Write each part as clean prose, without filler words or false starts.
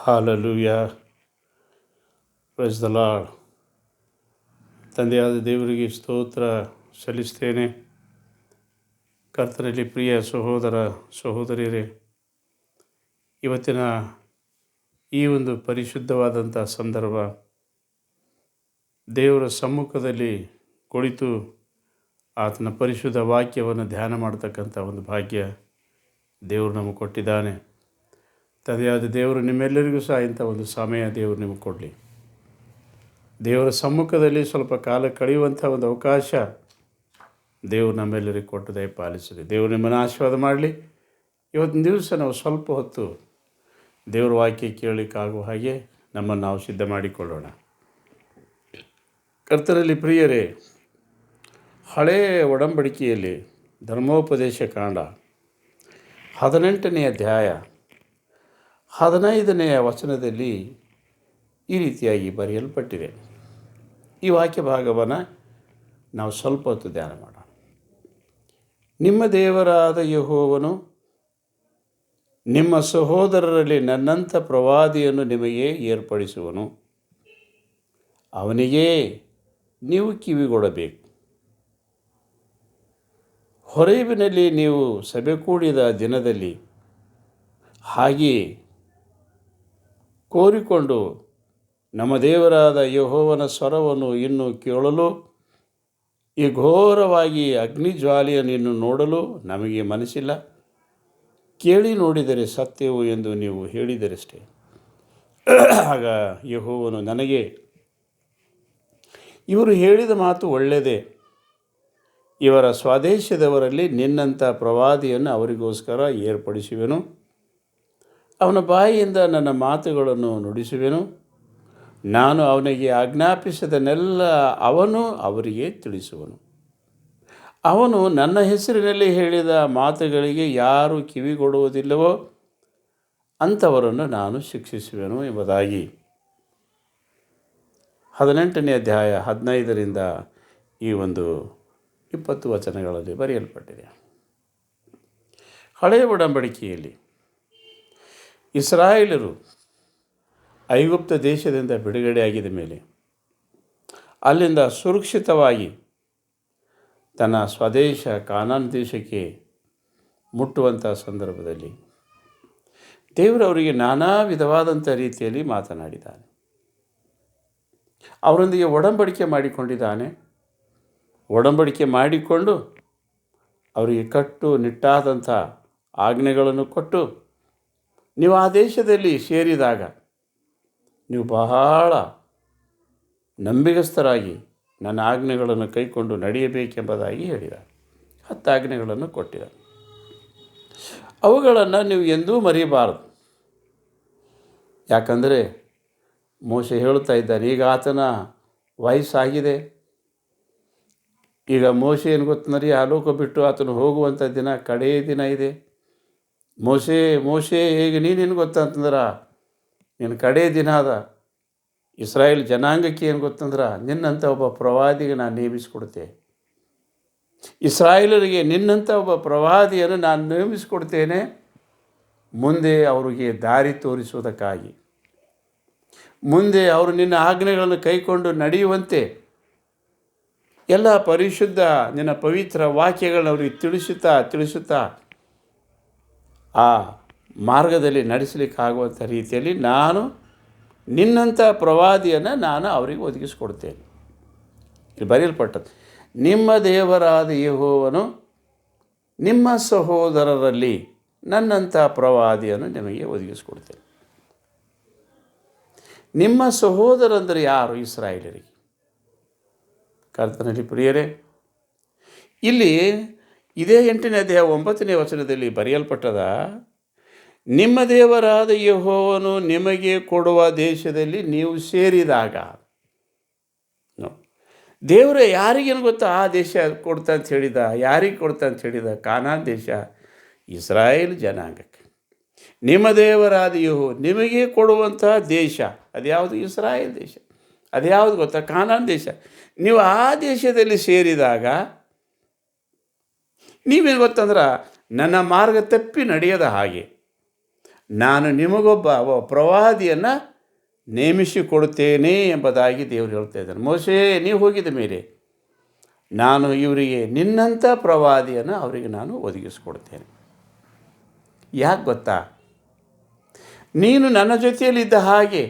Hallelujah. Praise the lord. ತಂದೆಯಾದ ದೇವರಿಗೆ ಸ್ತೋತ್ರ ಸಲ್ಲಿಸ್ತೇನೆ. ಕರ್ತನಲ್ಲಿ ಪ್ರಿಯ ಸಹೋದರ ಸಹೋದರಿಯರೇ, ಇವತ್ತಿನ ಈ ಒಂದು ಪರಿಶುದ್ಧವಾದಂಥ ಸಂದರ್ಭ, ದೇವರ ಸಮ್ಮುಖದಲ್ಲಿ ಕುಳಿತು ಆತನ ಪರಿಶುದ್ಧ ವಾಕ್ಯವನ್ನು ಧ್ಯಾನ ಮಾಡ್ತಕ್ಕಂಥ ಒಂದು ಭಾಗ್ಯ ದೇವರು ನಮಗೆ ಕೊಟ್ಟಿದ್ದಾನೆ. ತಂದೆಯಾದ ದೇವರು ನಿಮ್ಮೆಲ್ಲರಿಗೂ ಸಹ ಇಂಥ ಒಂದು ಸಮಯ ದೇವರು ನಿಮಗೆ ಕೊಡಲಿ. ದೇವರ ಸಮ್ಮುಖದಲ್ಲಿ ಸ್ವಲ್ಪ ಕಾಲ ಕಳೆಯುವಂಥ ಒಂದು ಅವಕಾಶ ದೇವರು ನಮ್ಮೆಲ್ಲರಿಗೆ ಕೊಟ್ಟು ದಯಪಾಲಿಸಲಿ. ದೇವರು ನಿಮ್ಮನ್ನು ಆಶೀರ್ವಾದ ಮಾಡಲಿ. ಇವತ್ತಿನ ದಿವಸ ನಾವು ಸ್ವಲ್ಪ ಹೊತ್ತು ದೇವರ ವಾಕ್ಯ ಕೇಳಲಿಕ್ಕಾಗುವ ಹಾಗೆ ನಮ್ಮನ್ನು ನಾವು ಸಿದ್ಧ ಮಾಡಿಕೊಳ್ಳೋಣ. ಕರ್ತನಲ್ಲಿ ಪ್ರಿಯರೇ, ಹಳೆಯ ಒಡಂಬಡಿಕೆಯಲ್ಲಿ ಧರ್ಮೋಪದೇಶ ಕಾಂಡ 18ನೇ ಅಧ್ಯಾಯ 15ನೇ ವಚನದಲ್ಲಿ ಈ ರೀತಿಯಾಗಿ ಬರೆಯಲ್ಪಟ್ಟಿದೆ. ಈ ವಾಕ್ಯ ಭಾಗವನ್ನು ನಾವು ಸ್ವಲ್ಪ ಹೊತ್ತು ಧ್ಯಾನ ಮಾಡೋಣ. ನಿಮ್ಮ ದೇವರಾದ ಯೆಹೋವನು ನಿಮ್ಮ ಸಹೋದರರಲ್ಲಿ ನನ್ನಂಥ ಪ್ರವಾದಿಯನ್ನು ನಿಮಗೆ ಏರ್ಪಡಿಸುವನು. ಅವನಿಗೇ ನೀವು ಕಿವಿಗೊಡಬೇಕು. ಹೊರೇಬಿನಲ್ಲಿ ನೀವು ಸಭೆ ಕೂಡಿದ ದಿನದಲ್ಲಿ ಹಾಗೆಯೇ ಕೋರಿಕೊಂಡು ನಮ್ಮ ದೇವರಾದ ಯೆಹೋವನ ಸ್ವರವನ್ನು ಇನ್ನು ಕೇಳಲು, ಈ ಘೋರವಾಗಿ ಅಗ್ನಿಜ್ವಾಲೆಯನ್ನು ಇನ್ನು ನೋಡಲು ನಮಗೆ ಮನಸ್ಸಿಲ್ಲ. ಕೇಳಿ ನೋಡಿದರೆ ಸತ್ಯವು ಎಂದು ನೀವು ಹೇಳಿದರಷ್ಟೇ. ಆಗ ಯೆಹೋವನು ನನಗೆ, ಇವರು ಹೇಳಿದ ಮಾತು ಒಳ್ಳೆಯದೇ. ಇವರ ಸ್ವದೇಶದವರಲ್ಲಿ ನಿನ್ನಂಥ ಪ್ರವಾದಿಯನ್ನು ಅವರಿಗೋಸ್ಕರ ಏರ್ಪಡಿಸುವೆನು. ಅವನ ಬಾಯಿಯಿಂದ ನನ್ನ ಮಾತುಗಳನ್ನು ನುಡಿಸುವೆನು. ನಾನು ಅವನಿಗೆ ಆಜ್ಞಾಪಿಸಿದನೆಲ್ಲ ಅವನು ಅವರಿಗೆ ತಿಳಿಸುವನು. ಅವನು ನನ್ನ ಹೆಸರಿನಲ್ಲಿ ಹೇಳಿದ ಮಾತುಗಳಿಗೆ ಯಾರು ಕಿವಿಗೊಡುವುದಿಲ್ಲವೋ ಅಂಥವರನ್ನು ನಾನು ಶಿಕ್ಷಿಸುವೆನು ಎಂಬುದಾಗಿ 18ನೇ ಅಧ್ಯಾಯ 15ರಿಂದ ಈ ಒಂದು 20 ವಚನಗಳಲ್ಲಿ ಬರೆಯಲ್ಪಟ್ಟಿದೆ. ಹಳೆಯ ಒಡಂಬಡಿಕೆಯಲ್ಲಿ ಇಸ್ರಾಯೇಲರು ಐಗುಪ್ತ ದೇಶದಿಂದ ಬಿಡುಗಡೆಯಾಗಿದ ಮೇಲೆ ಅಲ್ಲಿಂದ ಸುರಕ್ಷಿತವಾಗಿ ತನ್ನ ಸ್ವದೇಶ ಕಾನಾನ್ ದೇಶಕ್ಕೆ ಮುಟ್ಟುವಂಥ ಸಂದರ್ಭದಲ್ಲಿ ದೇವರು ಅವರಿಗೆ ನಾನಾ ವಿಧವಾದಂಥ ರೀತಿಯಲ್ಲಿ ಮಾತನಾಡಿದ್ದಾನೆ. ಅವರೊಂದಿಗೆ ಒಡಂಬಡಿಕೆ ಮಾಡಿಕೊಂಡಿದ್ದಾನೆ. ಒಡಂಬಡಿಕೆ ಮಾಡಿಕೊಂಡು ಅವರಿಗೆ ಕಟ್ಟುನಿಟ್ಟಾದಂಥ ಆಜ್ಞೆಗಳನ್ನು ಕೊಟ್ಟು, ನೀವು ಆ ದೇಶದಲ್ಲಿ ಸೇರಿದಾಗ ನೀವು ಬಹಳ ನಂಬಿಗಸ್ತರಾಗಿ ನನ್ನ ಆಜ್ಞೆಗಳನ್ನು ಕೈಕೊಂಡು ನಡೆಯಬೇಕೆಂಬುದಾಗಿ ಹೇಳಿದ. 10 ಆಜ್ಞೆಗಳನ್ನು ಕೊಟ್ಟಿದ. ಅವುಗಳನ್ನು ನೀವು ಎಂದೂ ಮರೆಯಬಾರದು. ಯಾಕಂದರೆ ಮೋಶೆ ಹೇಳುತ್ತಾ ಇದ್ದಾನೆ, ಈಗ ಆತನ ವಯಸ್ಸಾಗಿದೆ. ಈಗ ಮೋಶೆ ಏನು ಗೊತ್ತಂದ್ರೆ, ಆ ಲೋಕ ಬಿಟ್ಟು ಆತನು ಹೋಗುವಂಥ ದಿನ ಕಡೆಯ ದಿನ ಇದೆ. ಮೋಶೆ ಈಗ ನೀನೇನು ಗೊತ್ತಂತಂದ್ರೆ, ನಿನ್ನ ಕಡೆಯ ದಿನ ಅದ. ಇಸ್ರಾಯೇಲ್ ಜನಾಂಗಕ್ಕೆ ಏನು ಗೊತ್ತಂದ್ರೆ, ನಿನ್ನಂಥ ಒಬ್ಬ ಪ್ರವಾದಿಗೆ ನಾನು ನೇಮಿಸಿಕೊಡ್ತೆ. ಇಸ್ರಾಯೇಲರಿಗೆ ನಿನ್ನಂಥ ಒಬ್ಬ ಪ್ರವಾದಿಯನ್ನು ನಾನು ನೇಮಿಸಿಕೊಡ್ತೇನೆ, ಮುಂದೆ ಅವರಿಗೆ ದಾರಿ ತೋರಿಸುವುದಕ್ಕಾಗಿ, ಮುಂದೆ ಅವರು ನಿನ್ನ ಆಜ್ಞೆಗಳನ್ನು ಕೈಕೊಂಡು ನಡೆಯುವಂತೆ ಎಲ್ಲ ಪರಿಶುದ್ಧ ನಿನ್ನ ಪವಿತ್ರ ವಾಕ್ಯಗಳನ್ನು ಅವರಿಗೆ ತಿಳಿಸುತ್ತಾ ಆ ಮಾರ್ಗದಲ್ಲಿ ನಡೆಸಲಿಕ್ಕಾಗುವಂಥ ರೀತಿಯಲ್ಲಿ ನಾನು ನಿನ್ನಂಥ ಪ್ರವಾದಿಯನ್ನು ನಾನು ಅವರಿಗೆ ಒದಗಿಸಿಕೊಡ್ತೇನೆ. ಇಲ್ಲಿ ಬರೆಯಲ್ಪಟ್ಟದ್ದು, ನಿಮ್ಮ ದೇವರಾದ ಯೆಹೋವನು ನಿಮ್ಮ ಸಹೋದರರಲ್ಲಿ ನನ್ನಂಥ ಪ್ರವಾದಿಯನ್ನು ನಿಮಗೆ ಒದಗಿಸಿಕೊಡ್ತೇನೆ. ನಿಮ್ಮ ಸಹೋದರಂದರೆ ಯಾರು? ಇಸ್ರಾಯೇಲರಿಗೆ. ಕರ್ತನಲ್ಲಿ ಪ್ರಿಯರೇ, ಇಲ್ಲಿ ಇದೇ 8ನೇ ಅಧ್ಯಾಯ 9ನೇ ವಚನದಲ್ಲಿ ಬರೆಯಲ್ಪಟ್ಟದ, ನಿಮ್ಮ ದೇವರಾದ ಯೆಹೋವನು ನಿಮಗೆ ಕೊಡುವ ದೇಶದಲ್ಲಿ ನೀವು ಸೇರಿದಾಗ. ದೇವರೇ ಯಾರಿಗೇನು ಗೊತ್ತಾ ಆ ದೇಶ ಕೊಡ್ತಾ ಅಂತ ಹೇಳಿದ? ಯಾರಿಗೆ ಕೊಡ್ತಾ ಅಂತ ಹೇಳಿದ? ಕಾನಾನ್ ದೇಶ, ಇಸ್ರಾಯೇಲ್ ಜನಾಂಗಕ್ಕೆ. ನಿಮ್ಮ ದೇವರಾದ ಯೆಹೋವ ನಿಮಗೆ ಕೊಡುವಂಥ ದೇಶ ಅದ್ಯಾವುದು? ಇಸ್ರಾಯೇಲ್ ದೇಶ. ಅದ್ಯಾವುದು ಗೊತ್ತಾ? ಕಾನಾನ್ ದೇಶ. ನೀವು ಆ ದೇಶದಲ್ಲಿ ಸೇರಿದಾಗ ನೀವೇನು ಗೊತ್ತಂದ್ರೆ, ನನ್ನ ಮಾರ್ಗ ತಪ್ಪಿ ನಡೆಯದ ಹಾಗೆ, ನಾನು ನಿಮಗೊಬ್ಬ ಪ್ರವಾದಿಯನ್ನು ನೇಮಿಸಿಕೊಡುತ್ತೇನೆ ಎಂಬುದಾಗಿ ದೇವರು ಹೇಳ್ತಾ ಇದ್ದಾನೆ. ಮೋಶೆ, ನೀವು ಹೋಗಿದ ಮೇಲೆ ನಾನು ಇವರಿಗೆ ನಿನ್ನಂಥ ಪ್ರವಾದಿಯನ್ನು ಅವರಿಗೆ ನಾನು ಒದಗಿಸಿಕೊಡ್ತೇನೆ. ಯಾಕೆ ಗೊತ್ತಾ? ನೀನು ನನ್ನ ಜೊತೆಯಲ್ಲಿದ್ದ ಹಾಗೆ,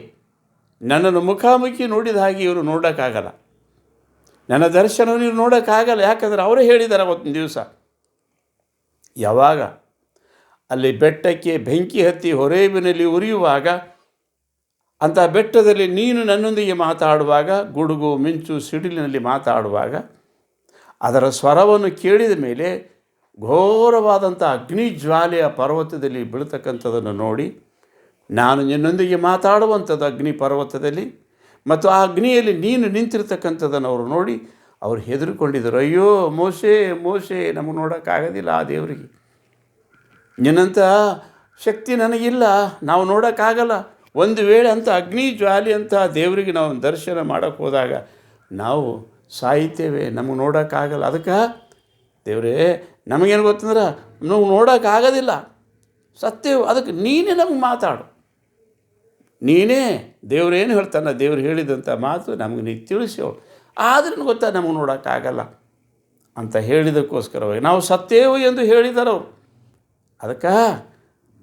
ನನ್ನನ್ನು ಮುಖಾಮುಖಿ ನೋಡಿದ ಹಾಗೆ ಇವರು ನೋಡೋಕ್ಕಾಗಲ್ಲ. ನನ್ನ ದರ್ಶನ ನೀವು ನೋಡೋಕ್ಕಾಗಲ್ಲ. ಯಾಕಂದರೆ ಅವರೇ ಹೇಳಿದ್ದಾರೆ ಅವತ್ತಿನ ದಿವಸ, ಯಾವಾಗ ಅಲ್ಲಿ ಬೆಟ್ಟಕ್ಕೆ ಬೆಂಕಿ ಹತ್ತಿ ಹೊರೇಬಿನಲ್ಲಿ ಉರಿಯುವಾಗ, ಅಂಥ ಬೆಟ್ಟದಲ್ಲಿ ನೀನು ನನ್ನೊಂದಿಗೆ ಮಾತಾಡುವಾಗ, ಗುಡುಗು ಮಿಂಚು ಸಿಡಿಲಿನಲ್ಲಿ ಮಾತಾಡುವಾಗ ಅದರ ಸ್ವರವನ್ನು ಕೇಳಿದ ಮೇಲೆ ಘೋರವಾದಂಥ ಅಗ್ನಿ ಜ್ವಾಲೆಯ ಪರ್ವತದಲ್ಲಿ ಬೀಳ್ತಕ್ಕಂಥದ್ದನ್ನು ನೋಡಿ, ನಾನು ನಿನ್ನೊಂದಿಗೆ ಮಾತಾಡುವಂಥದ್ದು ಅಗ್ನಿ ಪರ್ವತದಲ್ಲಿ ಮತ್ತು ಆ ಅಗ್ನಿಯಲ್ಲಿ ನೀನು ನಿಂತಿರ್ತಕ್ಕಂಥದ್ದನ್ನು ಅವರು ನೋಡಿ ಅವರು ಹೆದರಿಕೊಂಡಿದ್ದರು. ಅಯ್ಯೋ ಮೋಶೆ ಮೋಶೆ, ನಮಗೆ ನೋಡೋಕ್ಕಾಗೋದಿಲ್ಲ ಆ ದೇವರಿಗೆ, ನಿನ್ನಂಥ ಶಕ್ತಿ ನನಗಿಲ್ಲ, ನಾವು ನೋಡೋಕ್ಕಾಗಲ್ಲ. ಒಂದು ವೇಳೆ ಅಂಥ ಅಗ್ನಿ ಜ್ವಾಲೆ ಅಂತ ದೇವರಿಗೆ ನಾವು ದರ್ಶನ ಮಾಡೋಕ್ಕೆ ಹೋದಾಗ ನಾವು ಸಾಯ್ತೇವೆ, ನಮಗೆ ನೋಡೋಕ್ಕಾಗಲ್ಲ. ಅದಕ್ಕೆ ದೇವರೇ, ನಮಗೇನು ಗೊತ್ತಂದ್ರೆ ನಾವು ನೋಡೋಕ್ಕಾಗೋದಿಲ್ಲ, ಸತ್ಯ. ಅದಕ್ಕೆ ನೀನೇ ನಮಗೆ ಮಾತಾಡು, ನೀನೇ ದೇವರೇನು ಹೇಳ್ತಾನೆ, ದೇವ್ರು ಹೇಳಿದಂಥ ಮಾತು ನಮಗೆ ನೀ ತಿಳಿಸೋಳು. ಆದ್ರೂ ಗೊತ್ತಾ ನಮಗೆ ನೋಡೋಕ್ಕಾಗಲ್ಲ ಅಂತ ಹೇಳಿದಕ್ಕೋಸ್ಕರವಾಗಿ ನಾವು ಸತ್ತೇವು ಎಂದು ಹೇಳಿದ್ದಾರೆ ಅವರು. ಅದಕ್ಕೆ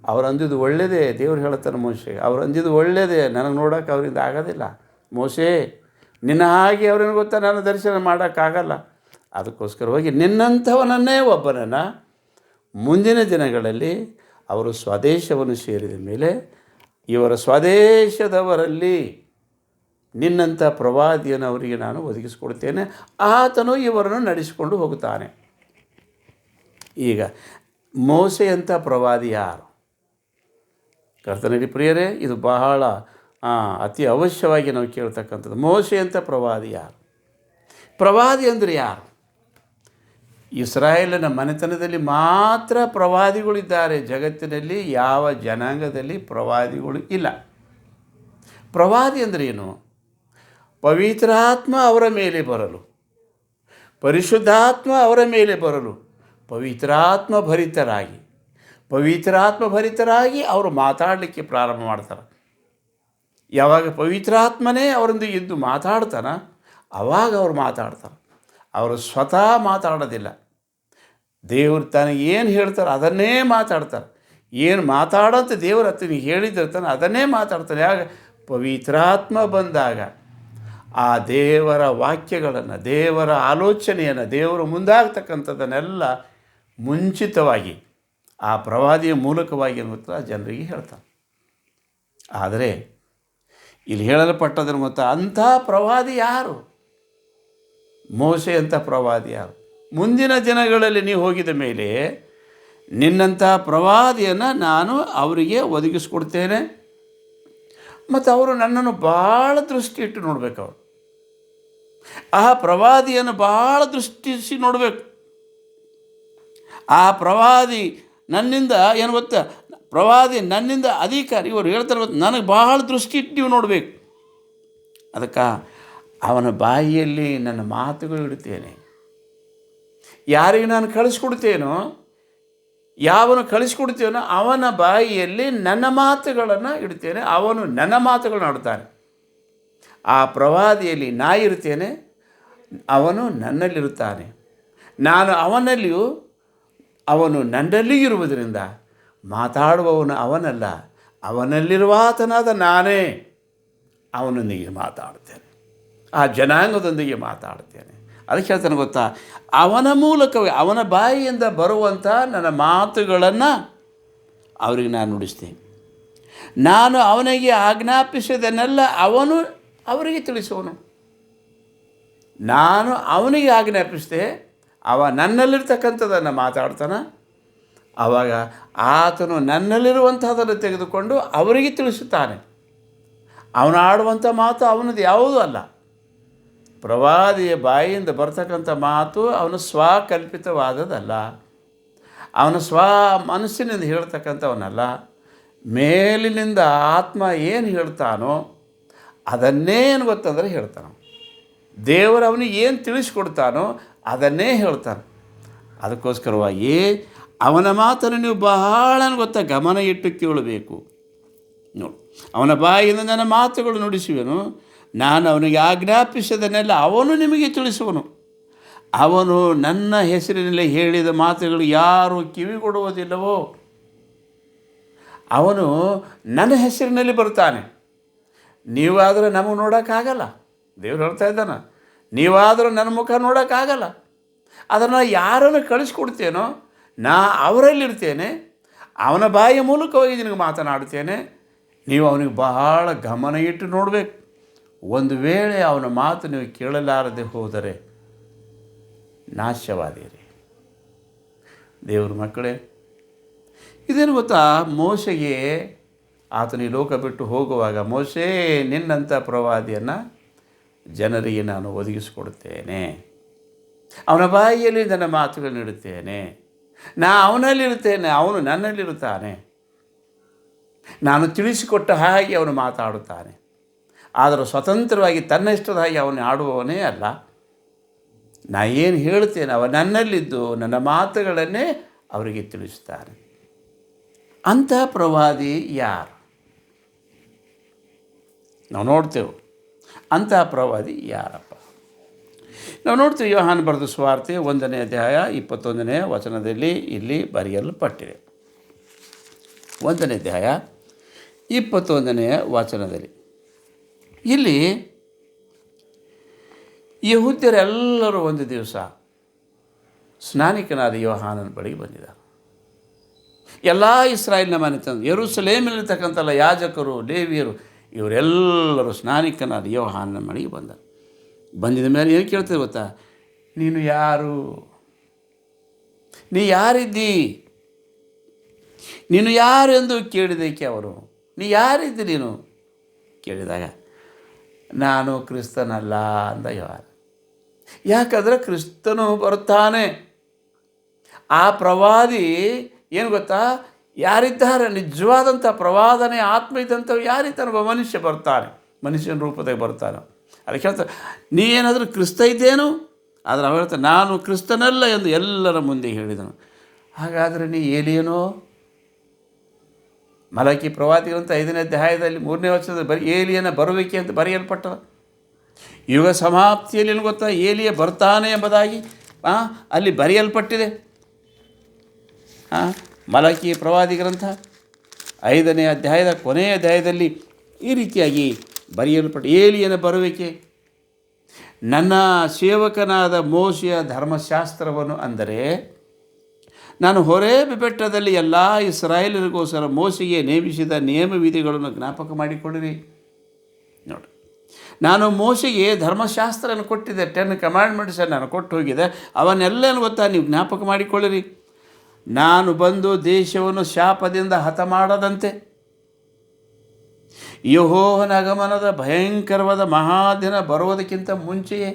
ಅವ್ರು ಅಂದಿದ್ದು ಒಳ್ಳೆಯದೇ. ದೇವ್ರು ಹೇಳ್ತಾನೆ ಮೋಶೆ, ಅವ್ರು ಅಂದಿದ್ದು ಒಳ್ಳೆಯದೇ, ನನಗೆ ನೋಡೋಕೆ ಅವರಿಂದ ಆಗೋದಿಲ್ಲ. ಮೋಶೆ, ನಿನ್ನ ಹಾಗೆ ಅವ್ರೇನು ಗೊತ್ತಾ ನಾನು ದರ್ಶನ ಮಾಡೋಕ್ಕಾಗಲ್ಲ. ಅದಕ್ಕೋಸ್ಕರವಾಗಿ ನಿನ್ನಂಥವನನ್ನೇ ಒಬ್ಬನನ್ನು ಮುಂದಿನ ದಿನಗಳಲ್ಲಿ ಅವರು ಸ್ವದೇಶವನ್ನು ಸೇರಿದ ಮೇಲೆ ಇವರ ಸ್ವದೇಶದವರಲ್ಲಿ ನಿನ್ನಂಥ ಪ್ರವಾದಿಯನ್ನು ಅವರಿಗೆ ನಾನು ಒದಗಿಸಿಕೊಡ್ತೇನೆ, ಆತನು ಇವರನ್ನು ನಡೆಸಿಕೊಂಡು ಹೋಗುತ್ತಾನೆ. ಈಗ ಮೋಸೆಯಂಥ ಪ್ರವಾದಿ ಯಾರು? ಕರ್ತನಲ್ಲಿ ಪ್ರಿಯರೇ, ಇದು ಬಹಳ ಅತಿ ಅವಶ್ಯವಾಗಿ ನಾವು ಕೇಳ್ತಕ್ಕಂಥದ್ದು. ಮೋಸೆಯಂಥ ಪ್ರವಾದಿ ಯಾರು? ಪ್ರವಾದಿ ಅಂದರೆ ಯಾರು? ಇಸ್ರಾಯೇಲನ ಮನೆತನದಲ್ಲಿ ಮಾತ್ರ ಪ್ರವಾದಿಗಳಿದ್ದಾರೆ. ಜಗತ್ತಿನಲ್ಲಿ ಯಾವ ಜನಾಂಗದಲ್ಲಿ ಪ್ರವಾದಿಗಳು ಇಲ್ಲ. ಪ್ರವಾದಿ ಅಂದರೆ ಏನು? ಪವಿತ್ರಾತ್ಮ ಅವರ ಮೇಲೆ ಬರಲು, ಪರಿಶುದ್ಧಾತ್ಮ ಅವರ ಮೇಲೆ ಬರಲು ಪವಿತ್ರಾತ್ಮ ಭರಿತರಾಗಿ ಅವರು ಮಾತಾಡಲಿಕ್ಕೆ ಪ್ರಾರಂಭ ಮಾಡ್ತಾರೆ. ಯಾವಾಗ ಪವಿತ್ರಾತ್ಮನೇ ಅವರೊಂದಿಗೆ ಇದ್ದು ಮಾತಾಡ್ತಾನೆ, ಆವಾಗ ಅವರು ಮಾತಾಡ್ತಾರೆ. ಅವರು ಸ್ವತಃ ಮಾತಾಡೋದಿಲ್ಲ. ದೇವರು ತನಗೆ ಏನು ಹೇಳ್ತಾರೆ ಅದನ್ನೇ ಮಾತಾಡ್ತಾರೆ. ಏನು ಮಾತಾಡೋಂತ ದೇವರು ಆತನಿಗೆ ಹೇಳಿದಿರ್ತಾನೆ ಅದನ್ನೇ ಮಾತಾಡ್ತಾರೆ. ಯಾಗ ಪವಿತ್ರಾತ್ಮ ಬಂದಾಗ ಆ ದೇವರ ವಾಕ್ಯಗಳನ್ನು, ದೇವರ ಆಲೋಚನೆಯನ್ನು, ದೇವರು ಮುಂದಾಗ್ತಕ್ಕಂಥದ್ದನ್ನೆಲ್ಲ ಮುಂಚಿತವಾಗಿ ಆ ಪ್ರವಾದಿಯ ಮೂಲಕವಾಗಿ ಅನ್ನುತ್ತಾ ಜನರಿಗೆ ಹೇಳ್ತಾನೆ. ಆದರೆ ಇಲ್ಲಿ ಹೇಳಲ್ಪಟ್ಟದ್ರ ಮತ್ತು ಅಂಥ ಪ್ರವಾದಿ ಯಾರು? ಮೋಸೆ ಅಂಥ ಪ್ರವಾದಿ ಯಾರು? ಮುಂದಿನ ದಿನಗಳಲ್ಲಿ ನೀವು ಹೋಗಿದ ಮೇಲೆ ನಿನ್ನಂಥ ಪ್ರವಾದಿಯನ್ನು ನಾನು ಅವರಿಗೆ ಒದಗಿಸ್ಕೊಡ್ತೇನೆ ಮತ್ತು ಅವರು ನನ್ನನ್ನು ಭಾಳ ದೃಷ್ಟಿ ಇಟ್ಟು ನೋಡಬೇಕು. ಅವರು ಆ ಪ್ರವಾದಿಯನ್ನು ಭಾಳ ದೃಷ್ಟಿಸಿ ನೋಡಬೇಕು. ಆ ಪ್ರವಾದಿ ನನ್ನಿಂದ ಏನು ಗೊತ್ತಾ, ಪ್ರವಾದಿ ನನ್ನಿಂದ ಅಧಿಕಾರಿ, ಇವರು ಹೇಳ್ತಾರೆ ನನಗೆ ಭಾಳ ದೃಷ್ಟಿ ಇಟ್ಟು ನೀವು ನೋಡಬೇಕು. ಅದಕ್ಕೆ ಅವನ ಬಾಯಿಯಲ್ಲಿ ನನ್ನ ಮಾತುಗಳು ಇಡುತ್ತೇನೆ. ಯಾರಿಗೆ ನಾನು ಕಳಿಸ್ಕೊಡ್ತೇನೋ, ಯಾವನು ಕಳಿಸ್ಕೊಡ್ತೇನೋ ಅವನ ಬಾಯಿಯಲ್ಲಿ ನನ್ನ ಮಾತುಗಳನ್ನು ಇಡ್ತೇನೆ, ಅವನು ನನ್ನ ಮಾತುಗಳನ್ನು ಆಡ್ತಾನೆ. ಆ ಪ್ರವಾದಿಯಲ್ಲಿ ನಾ ಇರ್ತೇನೆ, ಅವನು ನನ್ನಲ್ಲಿರುತ್ತಾನೆ, ನಾನು ಅವನಲ್ಲಿಯೂ ಅವನು ನನ್ನಲ್ಲಿಯೂ ಇರುವುದರಿಂದ ಮಾತಾಡುವವನು ಅವನಲ್ಲ, ಅವನಲ್ಲಿರುವಾತನಾದ ನಾನೇ ಅವನೊಂದಿಗೆ ಮಾತಾಡ್ತೇನೆ, ಆ ಜನಾಂಗದೊಂದಿಗೆ ಮಾತಾಡ್ತೇನೆ. ಅದಕ್ಕೆ ಹೇಳ್ತಾನೆ ಗೊತ್ತಾ, ಅವನ ಮೂಲಕವೇ, ಅವನ ಬಾಯಿಯಿಂದ ಬರುವಂಥ ನನ್ನ ಮಾತುಗಳನ್ನು ಅವರಿಗೆ ನಾನು ನುಡಿಸ್ತೇನೆ. ನಾನು ಅವನಿಗೆ ಆಜ್ಞಾಪಿಸಿದನ್ನೆಲ್ಲ ಅವನು ಅವರಿಗೆ ತಿಳಿಸುವನು. ನಾನು ಅವನಿಗೆ ಆಜ್ಞಾಪಿಸಿದೆ, ಅವ ನನ್ನಲ್ಲಿರ್ತಕ್ಕಂಥದ್ದನ್ನು ಮಾತಾಡ್ತಾನೆ. ಆವಾಗ ಆತನು ನನ್ನಲ್ಲಿರುವಂಥದ್ದನ್ನು ತೆಗೆದುಕೊಂಡು ಅವರಿಗೆ ತಿಳಿಸುತ್ತಾನೆ. ಅವನು ಆಡುವಂಥ ಮಾತು ಅವನದು ಯಾವುದೂ ಅಲ್ಲ. ಪ್ರವಾದಿಯ ಬಾಯಿಯಿಂದ ಬರ್ತಕ್ಕಂಥ ಮಾತು ಅವನು ಸ್ವಕಲ್ಪಿತವಾದದ್ದಲ್ಲ, ಅವನ ಮನಸ್ಸಿನಿಂದ ಹೇಳ್ತಕ್ಕಂಥವನಲ್ಲ. ಮೇಲಿನಿಂದ ಆತ್ಮ ಏನು ಹೇಳ್ತಾನೋ ಅದನ್ನೇ ಏನು ಗೊತ್ತಂದರೆ ಹೇಳ್ತಾನೆ. ದೇವರು ಅವನಿಗೆ ಏನು ತಿಳಿಸ್ಕೊಡ್ತಾನೋ ಅದನ್ನೇ ಹೇಳ್ತಾನೆ. ಅದಕ್ಕೋಸ್ಕರವಾಗಿ ಅವನ ಮಾತನ್ನು ನೀವು ಬಹಳ ಗೊತ್ತಾ ಗಮನ ಇಟ್ಟು ಕೇಳಬೇಕು. ನೋಡು, ಅವನ ಬಾಯಿಂದ ನನ್ನ ಮಾತುಗಳು ನುಡಿಸುವೆನು, ನಾನು ಅವನಿಗೆ ಆಜ್ಞಾಪಿಸಿದನೆಲ್ಲ ಅವನು ನಿಮಗೆ ತಿಳಿಸುವನು. ಅವನು ನನ್ನ ಹೆಸರಿನಲ್ಲಿ ಹೇಳಿದ ಮಾತುಗಳು ಯಾರು ಕಿವಿಗೊಡುವುದಿಲ್ಲವೋ ಅವನು ನನ್ನ ಹೆಸರಿನಲ್ಲಿ ಬರ್ತಾನೆ. ನೀವಾದರೂ ನಮಗೆ ನೋಡೋಕ್ಕಾಗಲ್ಲ. ದೇವ್ರು ಹೇಳ್ತಾ ಇದ್ದಾನೆ, ನೀವಾದರೂ ನನ್ನ ಮುಖ ನೋಡೋಕ್ಕಾಗಲ್ಲ. ಅದನ್ನು ಯಾರನ್ನು ಕಳಿಸ್ಕೊಡ್ತೇನೋ ನಾ ಅವರಲ್ಲಿರ್ತೇನೆ, ಅವನ ಬಾಯಿಯ ಮೂಲಕವಾಗಿ ನಿನಗೆ ಮಾತನಾಡ್ತೇನೆ. ನೀವು ಅವನಿಗೆ ಬಹಳ ಗಮನ ಇಟ್ಟು ನೋಡಬೇಕು. ಒಂದು ವೇಳೆ ಅವನ ಮಾತು ನೀವು ಕೇಳಲಾರದೆ ಹೋದರೆ ನಾಶವಾದೀರಿ. ದೇವ್ರ ಮಕ್ಕಳೇ, ಇದೇನು ಗೊತ್ತಾ, ಮೋಶೆಗೆ ಆತನ ಈ ಲೋಕ ಬಿಟ್ಟು ಹೋಗುವಾಗ, ಮೋಶೆ ನಿನ್ನಂಥ ಪ್ರವಾದಿಯನ್ನು ಜನರಿಗೆ ನಾನು ಒದಗಿಸಿಕೊಡುತ್ತೇನೆ, ಅವನ ಬಾಯಿಯಲ್ಲಿ ನನ್ನ ಮಾತುಗಳನ್ನಿಡುತ್ತೇನೆ, ನಾ ಅವನಲ್ಲಿರುತ್ತೇನೆ, ಅವನು ನನ್ನಲ್ಲಿರುತ್ತಾನೆ, ನಾನು ತಿಳಿಸಿಕೊಟ್ಟ ಹಾಗೆ ಅವನು ಮಾತಾಡುತ್ತಾನೆ. ಆದರೆ ಸ್ವತಂತ್ರವಾಗಿ ತನ್ನ ಇಷ್ಟದ ಹಾಗೆ ಅವನು ಆಡುವವನೇ ಅಲ್ಲ. ನಾ ಏನು ಹೇಳ್ತೇನೆ ಅವ ನನ್ನಲ್ಲಿದ್ದು ನನ್ನ ಮಾತುಗಳನ್ನೇ ಅವರಿಗೆ ತಿಳಿಸ್ತಾನೆ. ಅಂಥ ಪ್ರವಾದಿ ಯಾರು? ನಾವು ನೋಡ್ತೇವೆ. ಅಂಥ ಪ್ರವಾದಿ ಯಾರಪ್ಪ? ನಾವು ನೋಡ್ತೀವಿ, ಯೋಹಾನ ಬರೆದ ಸುವಾರ್ತೆ 1ನೇ ಅಧ್ಯಾಯ 21ನೇ ವಚನದಲ್ಲಿ ಇಲ್ಲಿ ಬರೆಯಲ್ಪಟ್ಟಿದೆ. 1ನೇ ಅಧ್ಯಾಯ 21ನೇ ವಚನದಲ್ಲಿ ಇಲ್ಲಿ ಯೆಹೂದ್ಯರೆಲ್ಲರೂ ಒಂದು ದಿವಸ ಸ್ನಾನಿಕನಾದ ಯೋಹಾನನ ಬಳಿಗೆ ಬಂದಿದ್ದಾರೆ. ಎಲ್ಲ ಇಸ್ರಾಯೇಲಿನ ಮನೆತನ, ಯೆರೂಸಲೇಮಿನಲ್ಲಿರ್ತಕ್ಕಂಥ ಯಾಜಕರು, ಲೇವಿಯರು, ಇವರೆಲ್ಲರೂ ಸ್ನಾನಿಕನಾದ ಯೋಹಾನನ ಬಳಿಗೆ ಬಂದರು. ಬಂದಿದ ಮೇಲೆ ಏನು ಕೇಳ್ತೇವೆ ಗೊತ್ತಾ? ನೀನು ಯಾರು? ನೀ ಯಾರಿದ್ದಿ? ನೀನು ಯಾರು ಎಂದು ಕೇಳಿದಕ್ಕೆ ಅವರು, ನೀ ಯಾರಿದ್ದಿ ನೀನು ಕೇಳಿದಾಗ, ನಾನು ಕ್ರಿಸ್ತನಲ್ಲ ಅಂದ ಯೋಹಾನ. ಯಾಕಂದರೆ ಕ್ರಿಸ್ತನು ಬರ್ತಾನೆ. ಆ ಪ್ರವಾದಿ ಏನು ಗೊತ್ತಾ, ಯಾರಿದ್ದಾರೆ ನಿಜವಾದಂಥ ಪ್ರವಾದನೆ ಆತ್ಮ ಇದ್ದಂಥವು ಯಾರಿದ್ದಾನೆ? ಒಬ್ಬ ಮನುಷ್ಯ ಬರ್ತಾನೆ, ಮನುಷ್ಯನ ರೂಪದಾಗ ಬರ್ತಾನೆ. ಅದಕ್ಕೆ ಹೇಳ್ತಾರೆ, ನೀ ಏನಾದರೂ ಕ್ರಿಸ್ತ ಇದ್ದೇನು? ಆದರೆ ಅವ ಹೇಳ್ತಾರೆ, ನಾನು ಕ್ರಿಸ್ತನಲ್ಲ ಎಂದು ಎಲ್ಲರ ಮುಂದೆ ಹೇಳಿದನು. ಹಾಗಾದರೆ ನೀ ಏಲಿಯನೋ? ಮಲಕಿ ಪ್ರವಾದಿಗಳಂತ 5ನೇ ಅಧ್ಯಾಯದಲ್ಲಿ 3ನೇ ವಚನದಲ್ಲಿ ಏಲಿಯನ ಬರುವಿಕೆ ಅಂತ ಬರೆಯಲ್ಪಟ್ಟದ. ಯುಗ ಸಮಾಪ್ತಿಯಲ್ಲಿ ಏನು ಗೊತ್ತಾ, ಏಲಿಯ ಬರ್ತಾನೆ ಎಂಬುದಾಗಿ ಅಲ್ಲಿ ಬರೆಯಲ್ಪಟ್ಟಿದೆ. ಮಲಕಿ ಪ್ರವಾದಿ ಗ್ರಂಥ 5ನೇ ಅಧ್ಯಾಯದ ಕೊನೆಯ ಅಧ್ಯಾಯದಲ್ಲಿ ಈ ರೀತಿಯಾಗಿ ಬರೆಯಲ್ಪಟ್ಟ ಏಲಿಯನ ಬರುವಿಕೆ. ನನ್ನ ಸೇವಕನಾದ ಮೋಶೆಯ ಧರ್ಮಶಾಸ್ತ್ರವನ್ನು, ಅಂದರೆ ನಾನು ಹೊರೇಬ್ ಬೆಟ್ಟದಲ್ಲಿ ಎಲ್ಲ ಇಸ್ರಾಯೇಲರಿಗೋಸ್ಕರ ಮೋಶೆಗೆ ನೇಮಿಸಿದ ನಿಯಮ ವಿಧಿಗಳನ್ನು ಜ್ಞಾಪಕ ಮಾಡಿಕೊಳ್ಳಿರಿ. ನೋಡಿ, ನಾನು ಮೋಶೆಗೆ ಧರ್ಮಶಾಸ್ತ್ರವನ್ನು ಕೊಟ್ಟಿದ್ದೆ, 10 ಕಮಾಂಡ್ಮೆಂಟ್ಸ್ ನಾನು ಕೊಟ್ಟು ಹೋಗಿದೆ. ಅವನ್ನೆಲ್ಲನೂ ಗೊತ್ತಾ, ನೀವು ಜ್ಞಾಪಕ ಮಾಡಿಕೊಳ್ಳಿರಿ. ನಾನು ಬಂದು ದೇಶವನ್ನು ಶಾಪದಿಂದ ಹತ ಮಾಡದಂತೆ, ಯೆಹೋವನ ಆಗಮನದ ಭಯಂಕರವಾದ ಮಹಾದಿನ ಬರುವುದಕ್ಕಿಂತ ಮುಂಚೆಯೇ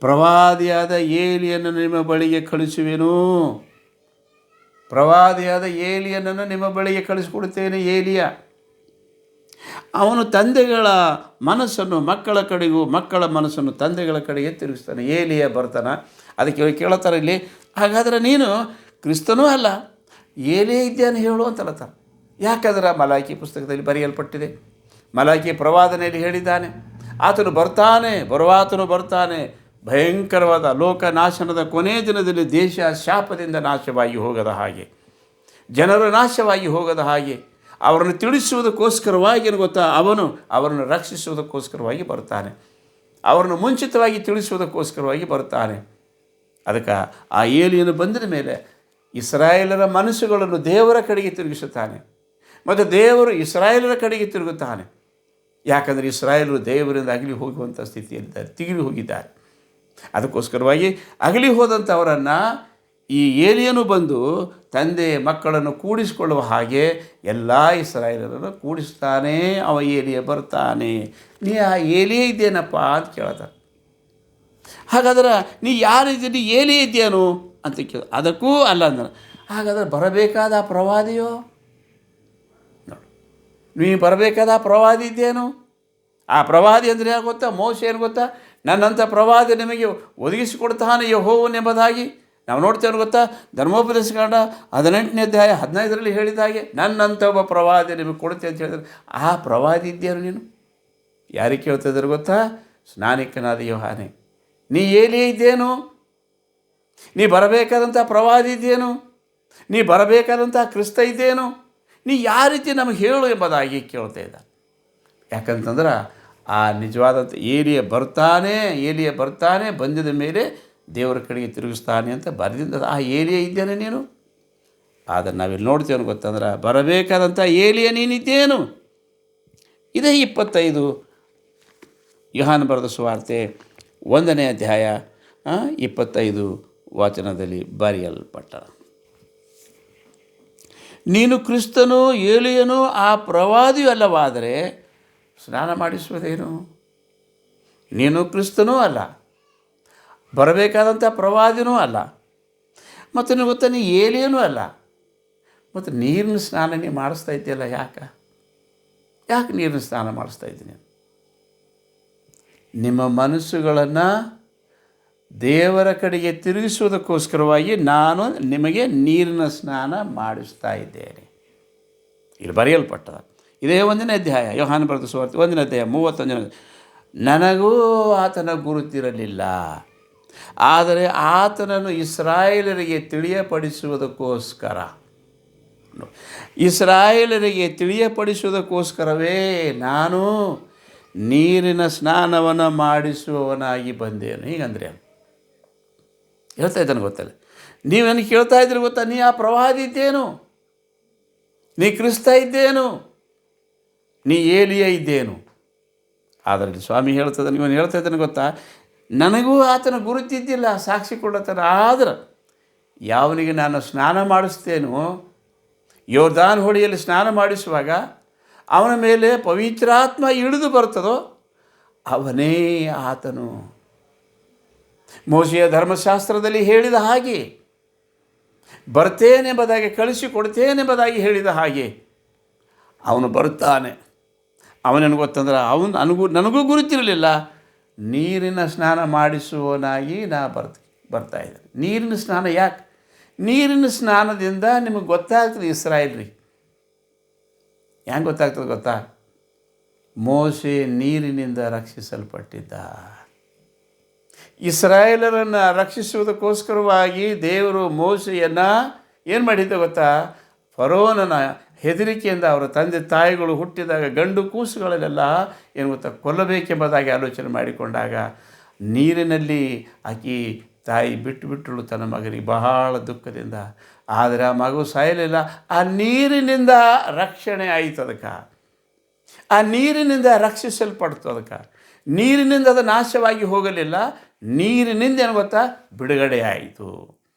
ಪ್ರವಾದಿಯಾದ ಏಲಿಯನನ್ನು ನಿಮ್ಮ ಬಳಿಗೆ ಕಳಿಸುವೆನು. ಪ್ರವಾದಿಯಾದ ಏಲಿಯನನ್ನು ನಿಮ್ಮ ಬಳಿಗೆ ಕಳಿಸಿಕೊಡುತ್ತೇನೆ. ಏಲಿಯ ಅವನು ತಂದೆಗಳ ಮನಸ್ಸನ್ನು ಮಕ್ಕಳ ಕಡೆಗೂ, ಮಕ್ಕಳ ಮನಸ್ಸನ್ನು ತಂದೆಗಳ ಕಡೆಗೆ ತಿರುಗಿಸ್ತಾನೆ. ಏಲಿಯ ಬರ್ತಾನೆ. ಅದಕ್ಕೆ ಕೇಳುತ್ತಾರೆ ಇಲ್ಲಿ, ಹಾಗಾದರೆ ನೀನು ಕ್ರಿಸ್ತನೂ ಅಲ್ಲ, ಏಲಿಯ ಇದ್ದೇನೆ ಹೇಳು ಅಂತ ಹೇಳ್ತಾರೆ. ಯಾಕಂದ್ರೆ ಮಲಾಕಿ ಪುಸ್ತಕದಲ್ಲಿ ಬರೆಯಲ್ಪಟ್ಟಿದೆ, ಮಲಾಕಿ ಪ್ರವಾದನೆಯಲ್ಲಿ ಹೇಳಿದ್ದಾನೆ, ಆತನು ಬರ್ತಾನೆ, ಬರುವಾತನು ಬರ್ತಾನೆ, ಭಯಂಕರವಾದ ಲೋಕನಾಶನದ ಕೊನೆಯ ದಿನದಲ್ಲಿ ದೇಶ ಶಾಪದಿಂದ ನಾಶವಾಗಿ ಹೋಗದ ಹಾಗೆ, ಜನರು ನಾಶವಾಗಿ ಹೋಗದ ಹಾಗೆ ಅವರನ್ನು ತಿಳಿಸುವುದಕ್ಕೋಸ್ಕರವಾಗಿ ಏನು ಗೊತ್ತಾ, ಅವರನ್ನು ರಕ್ಷಿಸುವುದಕ್ಕೋಸ್ಕರವಾಗಿ ಬರ್ತಾನೆ, ಅವರನ್ನು ಮುಂಚಿತವಾಗಿ ತಿಳಿಸುವುದಕ್ಕೋಸ್ಕರವಾಗಿ ಬರ್ತಾನೆ. ಅದಕ್ಕೆ ಆ ಏಲಿಯನು ಬಂದ ಮೇಲೆ ಇಸ್ರಾಯೇಲರ ಮನಸ್ಸುಗಳನ್ನು ದೇವರ ಕಡೆಗೆ ತಿರುಗಿಸುತ್ತಾನೆ, ಮತ್ತು ದೇವರು ಇಸ್ರಾಯೇಲರ ಕಡೆಗೆ ತಿರುಗುತ್ತಾನೆ. ಯಾಕಂದರೆ ಇಸ್ರಾಯೇಲರು ದೇವರಿಂದ ಅಗಲಿ ಹೋಗುವಂಥ ಸ್ಥಿತಿಯಲ್ಲಿದ್ದಾರೆ, ತಿರುಗಿ ಹೋಗಿದ್ದಾರೆ. ಅದಕ್ಕೋಸ್ಕರವಾಗಿ ಅಗಲಿ ಹೋದಂಥವರನ್ನು ಈ ಏಲಿಯನು ಬಂದು ತಂದೆ ಮಕ್ಕಳನ್ನು ಕೂಡಿಸಿಕೊಳ್ಳುವ ಹಾಗೆ ಎಲ್ಲ ಇಸ್ರಾಯೇಲರನ್ನು ಕೂಡಿಸ್ತಾನೆ. ಅವ ಏಲಿಯ ಬರ್ತಾನೆ. ನೀ ಆ ಏಲಿಯೇ ಇದ್ದೇನಪ್ಪ ಅಂತ ಕೇಳ್ತಾರೆ. ಹಾಗಾದ್ರೆ ನೀ ಯಾರಿದ್ದೀನಿ, ಏಲಿಯೇ ಇದ್ದೇನು ಅಂತ ಕೇಳ. ಅದಕ್ಕೂ ಅಲ್ಲ ಅಂದ್ರೆ, ಹಾಗಾದ್ರೆ ಬರಬೇಕಾದ ಆ ಪ್ರವಾದಿಯೋ? ನೋಡಿ, ನೀ ಬರಬೇಕಾದ ಆ ಪ್ರವಾದಿ ಇದ್ದೇನು? ಆ ಪ್ರವಾದಿ ಅಂದರೆ ಯಾರು ಗೊತ್ತಾ? ಮೋಶೆ ಏನು ಗೊತ್ತಾ? ನನ್ನಂಥ ಪ್ರವಾದಿ ನಿಮಗೆ ಒದಗಿಸಿಕೊಡ್ತಾನೆ ಯೆಹೋವನೆಂಬುದಾಗಿ ನಾವು ನೋಡ್ತೇವೆ ಗೊತ್ತಾ, ಧರ್ಮೋಪದೇಶ ಕಾಂಡ 18ನೇ ಅಧ್ಯಾಯ 15ರಲ್ಲಿ ಹೇಳಿದ ಹಾಗೆ ನನ್ನಂಥ ಒಬ್ಬ ಪ್ರವಾದಿ ನಿಮಗೆ ಕೊಡುತ್ತೆ ಅಂತ ಹೇಳಿದ್ರೆ, ಆ ಪ್ರವಾದಿ ಇದ್ದೇನು ನೀನು? ಯಾರಿಗೆ ಕೇಳ್ತಿದ್ರು ಗೊತ್ತಾ? ಸ್ನಾನಿಕನಾದ ಯೋಹಾನೆ. ನೀ ಏಲಿಯ ಇದ್ದೇನು? ನೀ ಬರಬೇಕಾದಂಥ ಪ್ರವಾದಿ ಇದ್ದೇನು? ನೀ ಬರಬೇಕಾದಂಥ ಕ್ರಿಸ್ತ ಇದ್ದೇನು? ನೀ ಯಾವ ರೀತಿ ನಮಗೆ ಹೇಳು ಎಂಬುದಾಗಿ ಕೇಳ್ತಾ ಇದ್ದ. ಯಾಕಂತಂದ್ರೆ ಆ ನಿಜವಾದಂಥ ಏಲಿಯ ಬರ್ತಾನೆ, ಬಂದಿದ ಮೇಲೆ ದೇವರ ಕಡೆಗೆ ತಿರುಗಿಸ್ತಾನೆ ಅಂತ ಬರೆದಿಂದ ಆ ಏಲಿಯ ಇದ್ದೇನೆ ನೀನು? ಆದರೆ ನಾವಿಲ್ಲಿ ನೋಡ್ತೇವೆ ಗೊತ್ತಂದ್ರೆ, ಬರಬೇಕಾದಂಥ ಏಲಿಯ ನೀನಿದ್ದೇನು? ಇದೇ 25 ಯೋಹಾನ ಬರೆದ ಸುವಾರ್ತೆ 1ನೇ ಅಧ್ಯಾಯ 25 ವಚನದಲ್ಲಿ ಬರೆಯಲ್ಪಟ್ಟ. ನೀನು ಕ್ರಿಸ್ತನು, ಏಲಿಯನು, ಆ ಪ್ರವಾದಿಯೂ ಅಲ್ಲವಾದರೆ ಸ್ನಾನ ಮಾಡಿಸುವುದೇನು? ನೀನು ಕ್ರಿಸ್ತನೂ ಅಲ್ಲ, ಬರಬೇಕಾದಂಥ ಪ್ರವಾದಿನೂ ಅಲ್ಲ, ಮತ್ತು ನಿನಗೆ ಗೊತ್ತಾ ನೀ ಏಲಿಯನೂ ಅಲ್ಲ, ಮತ್ತು ನೀರಿನ ಸ್ನಾನ ನೀ ಮಾಡಿಸ್ತಾ ಇದ್ದೀಯಲ್ಲ, ಯಾಕೆ ನೀರಿನ ಸ್ನಾನ ಮಾಡಿಸ್ತಾ ಇದ್ದೀನಿ? ನಿಮ್ಮ ಮನಸ್ಸುಗಳನ್ನು ದೇವರ ಕಡೆಗೆ ತಿರುಗಿಸುವುದಕ್ಕೋಸ್ಕರವಾಗಿ ನಾನು ನಿಮಗೆ ನೀರಿನ ಸ್ನಾನ ಮಾಡಿಸ್ತಾ ಇದ್ದೇನೆ. ಇಲ್ಲಿ ಬರೆಯಲ್ಪಟ್ಟದ ಇದೇ 1ನೇ ಅಧ್ಯಾಯ ಯೋಹಾನ ಬರೆದ ಸುವಾರ್ತೆ 1ನೇ ಅಧ್ಯಾಯ 31. ನನಗೂ ಆತನ ಗುರುತಿರಲಿಲ್ಲ, ಆದರೆ ಆತನನ್ನು ಇಸ್ರಾಯೇಲರಿಗೆ ತಿಳಿಯಪಡಿಸುವುದಕ್ಕೋಸ್ಕರವೇ ನಾನು ನೀರಿನ ಸ್ನಾನವನ್ನು ಮಾಡಿಸುವವನಾಗಿ ಬಂದೇನು. ಹೀಗಂದ್ರೆ ಹೇಳ್ತಾ ಇದ್ದಾನೆ ಗೊತ್ತಲ್ಲ. ನೀವು ನನಗೆ ಕೇಳ್ತಾ ಇದ್ದೀರಿ ಗೊತ್ತಾ, ನೀ ಆ ಪ್ರವಾದಿ ಇದ್ದೇನು? ನೀ ಕ್ರಿಸ್ತ ಇದ್ದೇನು? ನೀ ಏಲಿಯ ಇದ್ದೇನು? ಆದರೆ ಸ್ವಾಮಿ ಹೇಳ್ತದೆ, ಇವನು ಹೇಳ್ತಾ ಇದ್ದಾನೆ ಗೊತ್ತಾ, ನನಗೂ ಆತನ ಗುರುತಿದ್ದಿಲ್ಲ, ಸಾಕ್ಷಿ ಕೊಡತ್ತಾನೆ. ಆದ್ರೆ ಯಾವನಿಗೆ ನಾನು ಸ್ನಾನ ಮಾಡಿಸ್ತೇನೋ, ಯೋರ್ದಾನ್ ಹೊಳೆಯಲ್ಲಿ ಸ್ನಾನ ಮಾಡಿಸುವಾಗ ಅವನ ಮೇಲೆ ಪವಿತ್ರಾತ್ಮ ಇಳಿದು ಬರ್ತದೋ ಅವನೇ ಆತನು. ಮೋಶೆಯ ಧರ್ಮಶಾಸ್ತ್ರದಲ್ಲಿ ಹೇಳಿದ ಹಾಗೆ, ಬರ್ತೇನೆಂಬುದಾಗಿ, ಕಳಿಸಿಕೊಡ್ತೇನೆಂಬುದಾಗಿ ಹೇಳಿದ ಹಾಗೆ ಅವನು ಬರುತ್ತಾನೆ. ಅವನೇನು ಗೊತ್ತಂದ್ರೆ, ನನಗೂ ಗುರುತಿರಲಿಲ್ಲ, ನೀರಿನ ಸ್ನಾನ ಮಾಡಿಸುವವನಾಗಿ ಬರ್ತಾ ಇದ್ದೇನೆ. ನೀರಿನ ಸ್ನಾನ ಯಾಕೆ? ನೀರಿನ ಸ್ನಾನದಿಂದ ನಿಮಗೆ ಗೊತ್ತಾಗ್ತದೆ ಇಸ್ರಾಯೇಲ್ರಿ. ಹೆಂಗೆ ಗೊತ್ತಾಗ್ತದೆ ಗೊತ್ತಾ? ಮೋಶೆ ನೀರಿನಿಂದ ರಕ್ಷಿಸಲ್ಪಟ್ಟಿದ್ದ. ಇಸ್ರಾಯೇಲರನ್ನು ರಕ್ಷಿಸುವುದಕ್ಕೋಸ್ಕರವಾಗಿ ದೇವರು ಮೋಶೆಯನ್ನು ಏನು ಮಾಡಿದ್ದ ಗೊತ್ತಾ? ಫರೋನನ ಹೆದರಿಕೆಯಿಂದ ಅವರ ತಂದೆ ತಾಯಿಗಳು ಹುಟ್ಟಿದಾಗ ಗಂಡು ಕೂಸುಗಳಲ್ಲೆಲ್ಲ ಏನು ಗೊತ್ತಾ, ಕೊಲ್ಲಬೇಕೆಂಬುದಾಗಿ ಆಲೋಚನೆ ಮಾಡಿಕೊಂಡಾಗ ನೀರಿನಲ್ಲಿ ಆಕಿ ತಾಯಿ ಬಿಟ್ಟಳು ತನ್ನ ಮಗನಿಗೆ ಬಹಳ ದುಃಖದಿಂದ. ಆದರೆ ಆ ಮಗು ಸಾಯಲಿಲ್ಲ. ಆ ನೀರಿನಿಂದ ರಕ್ಷಣೆ ಆಯಿತು. ಅದಕ್ಕೆ ಆ ನೀರಿನಿಂದ ರಕ್ಷಿಸಲ್ಪಡ್ತು. ಅದಕ್ಕೆ ನೀರಿನಿಂದ ಅದು ನಾಶವಾಗಿ ಹೋಗಲಿಲ್ಲ. ನೀರಿನಿಂದ ಏನು ಗೊತ್ತಾ, ಬಿಡುಗಡೆ ಆಯಿತು.